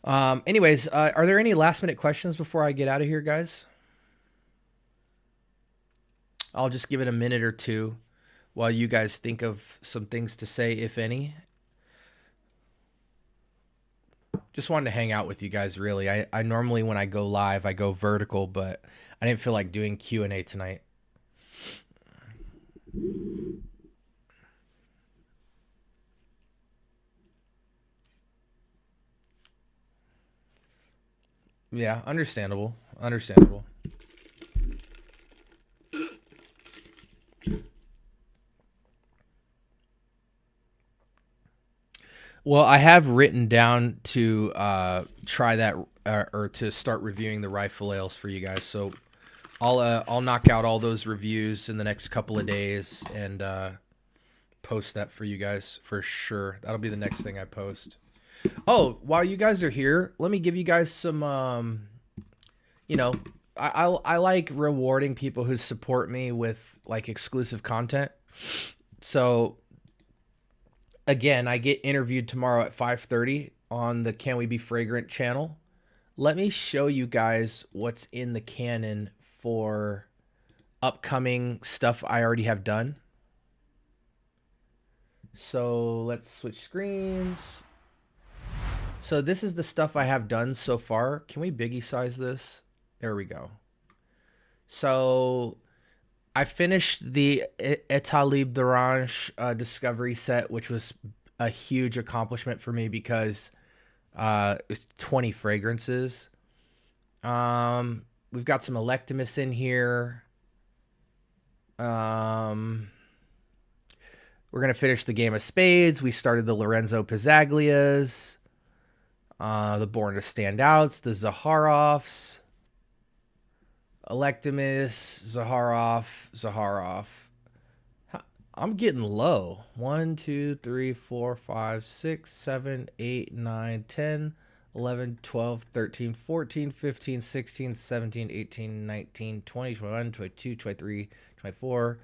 anyways, are there any last minute questions before I get out of here, guys? I'll just give it a minute or two while you guys think of some things to say, if any. Just wanted to hang out with you guys, really. I normally, when I go live, I go vertical, but I didn't feel like doing Q&A tonight. Yeah, understandable. Understandable. Well, I have written down to try that or to start reviewing the rifle ales for you guys. So I'll knock out all those reviews in the next couple of days and post that for you guys for sure. That'll be the next thing I post. Oh, while you guys are here, let me give you guys some you know, I like rewarding people who support me with like exclusive content. So again, I get interviewed tomorrow at 5:30 on the Can We Be Fragrant channel. Let me show you guys what's in the canon for upcoming stuff I already have done. So let's switch screens. So this is the stuff I have done so far. Can we biggie size this? There we go. So I finished the Etat Libre d'Orange discovery set, which was a huge accomplishment for me because it was 20 fragrances. We've got some Electimus in here. We're going to finish the Game of Spades. We started the Lorenzo Pizzaglias, the Born to Stand Outs, the Zaharoffs, Electimus, Zaharoff. I'm getting low. 1, 2, 3, 4, 5, 6, 7, 8, 9, 10, 11, 12, 13, 14, 15, 16, 17, 18, 19, 20, 21, 22, 23, 24,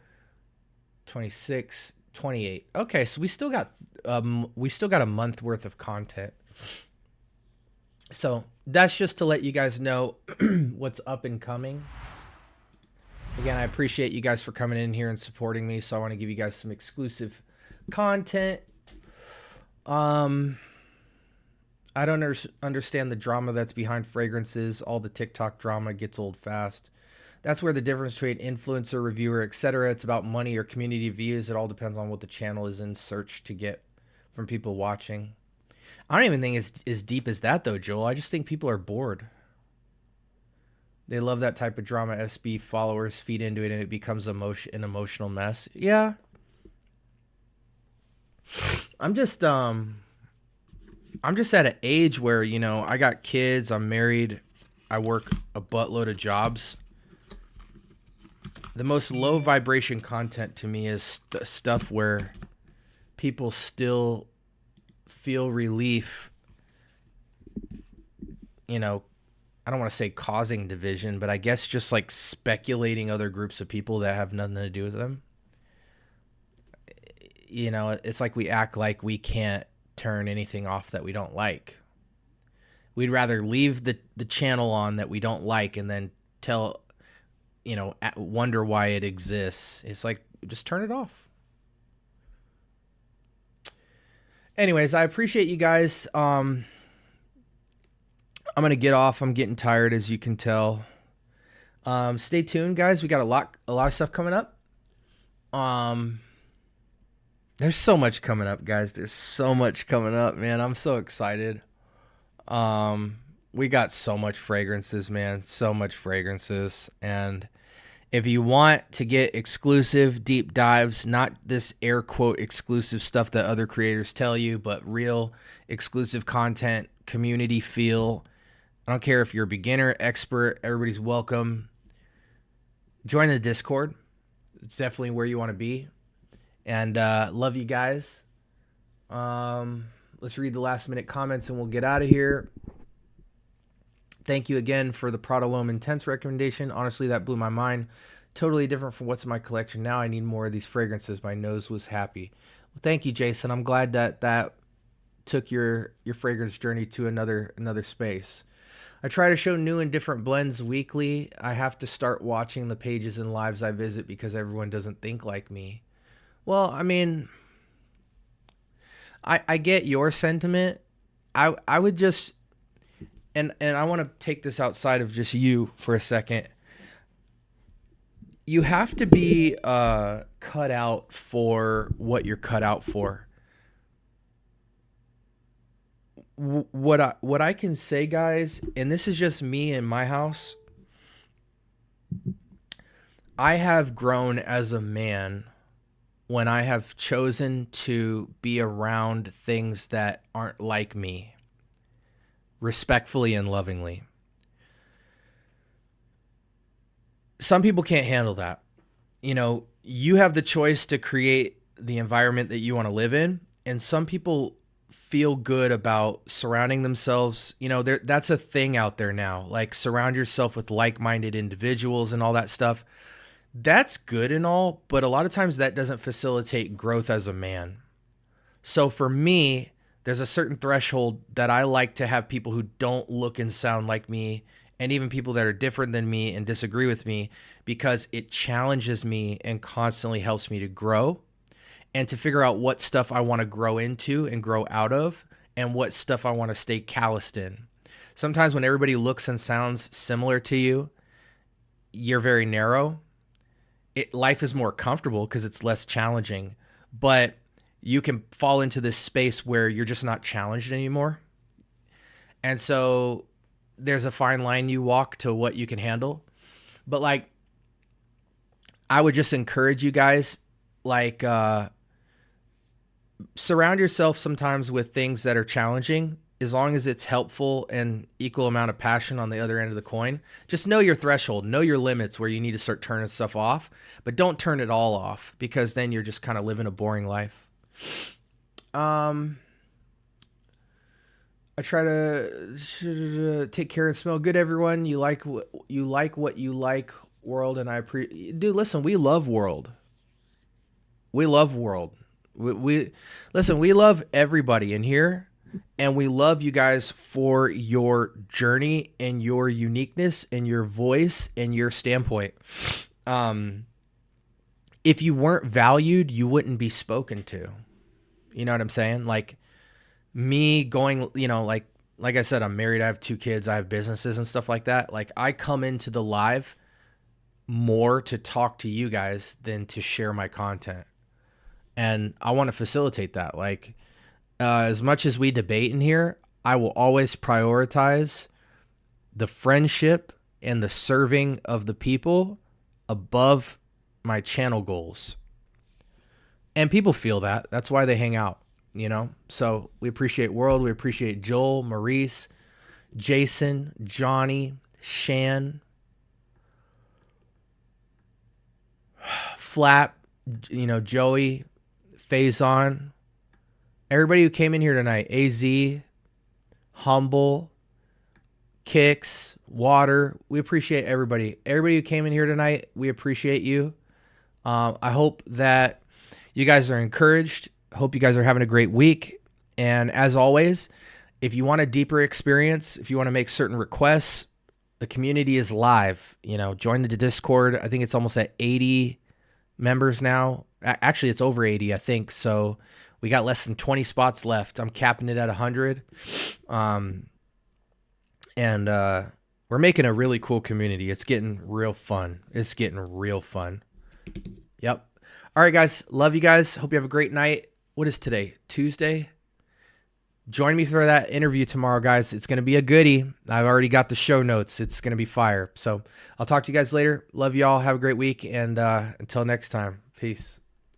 26, 28. Okay, so we still got a month worth of content. So that's just to let you guys know what's up and coming. Again, I appreciate you guys for coming in here and supporting me. So I want to give you guys some exclusive content. I don't understand the drama that's behind fragrances. All the TikTok drama gets old fast. That's where the difference between influencer, reviewer, etc. It's about money or community views. It all depends on what the channel is in search to get from people watching. I don't even think it's as deep as that, though, Joel. I just think people are bored. They love that type of drama. SB followers feed into it, and it becomes an emotional mess. Yeah, I'm just I'm just at an age where, I got kids, I'm married, I work a buttload of jobs. The most low vibration content to me is stuff where people still feel relief, you know, I don't want to say causing division, but I guess just like speculating other groups of people that have nothing to do with them. It's like we act like we can't turn anything off that we don't like. We'd rather leave the channel on that we don't like and then tell, wonder why it exists. It's like, just turn it off. Anyways, I appreciate you guys. I'm going to get off. I'm getting tired, as you can tell. Stay tuned, guys. We got a lot of stuff coming up. There's so much coming up, guys. There's so much coming up, man. I'm so excited. We got so much fragrances, man. So much fragrances. And if you want to get exclusive deep dives, not this air quote exclusive stuff that other creators tell you, but real exclusive content, community feel. I don't care if you're a beginner, expert, everybody's welcome. Join the Discord. It's definitely where you want to be. And love you guys. Let's read the last minute comments and we'll get out of here. Thank you again for the Prada L'Homme Intense recommendation. Honestly, that blew my mind. Totally different from what's in my collection now. I need more of these fragrances. My nose was happy. Well, thank you, Jason. I'm glad that took your fragrance journey to another space. I try to show new and different blends weekly. I have to start watching the pages and lives I visit because everyone doesn't think like me. Well, I mean, I get your sentiment. I would just, and I want to take this outside of just you for a second. You have to be cut out for what you're cut out for. What I can say, guys, and this is just me in my house, I have grown as a man when I have chosen to be around things that aren't like me, respectfully and lovingly. Some people can't handle that. You have the choice to create the environment that you want to live in, and some people feel good about surrounding themselves. That's a thing out there now. Like, surround yourself with like-minded individuals and all that stuff. That's good and all, but a lot of times that doesn't facilitate growth as a man. So for me, there's a certain threshold that I like to have people who don't look and sound like me, and even people that are different than me and disagree with me, because it challenges me and constantly helps me to grow and to figure out what stuff I want to grow into and grow out of, and what stuff I want to stay calloused in. Sometimes when everybody looks and sounds similar to you, you're very narrow. Life is more comfortable because it's less challenging, but you can fall into this space where you're just not challenged anymore. And so there's a fine line you walk to what you can handle. But like, I would just encourage you guys, like, surround yourself sometimes with things that are challenging, as long as it's helpful and equal amount of passion on the other end of the coin. Just know your threshold, know your limits where you need to start turning stuff off, but don't turn it all off, because then you're just kind of living a boring life. I try to take care and smell good, everyone. You like what you like, world, and dude, listen, we love world. We love world. We listen, we love everybody in here, and we love you guys for your journey and your uniqueness and your voice and your standpoint. If you weren't valued, you wouldn't be spoken to. You know what I'm saying? Like, me going, like I said, I'm married, I have 2 kids, I have businesses and stuff like that. Like, I come into the live more to talk to you guys than to share my content. And I want to facilitate that. Like, as much as we debate in here, I will always prioritize the friendship and the serving of the people above my channel goals. And people feel that. That's why they hang out, you know? So we appreciate World. We appreciate Joel, Maurice, Jason, Johnny, Shan, Flap, you know, Joey, Faison, everybody who came in here tonight. AZ, Humble, Kicks, Water. We appreciate everybody. Everybody who came in here tonight, we appreciate you. I hope that you guys are encouraged. Hope you guys are having a great week. And as always, if you want a deeper experience, if you want to make certain requests, the community is live. You know, join the Discord. I think it's almost at 80 members now. Actually, it's over 80, I think. So we got less than 20 spots left. I'm capping it at 100. And we're making a really cool community. It's getting real fun. It's getting real fun. Yep. All right, guys. Love you guys. Hope you have a great night. What is today? Tuesday? Join me for that interview tomorrow, guys. It's going to be a goodie. I've already got the show notes. It's going to be fire. So I'll talk to you guys later. Love you all. Have a great week. And until next time, peace.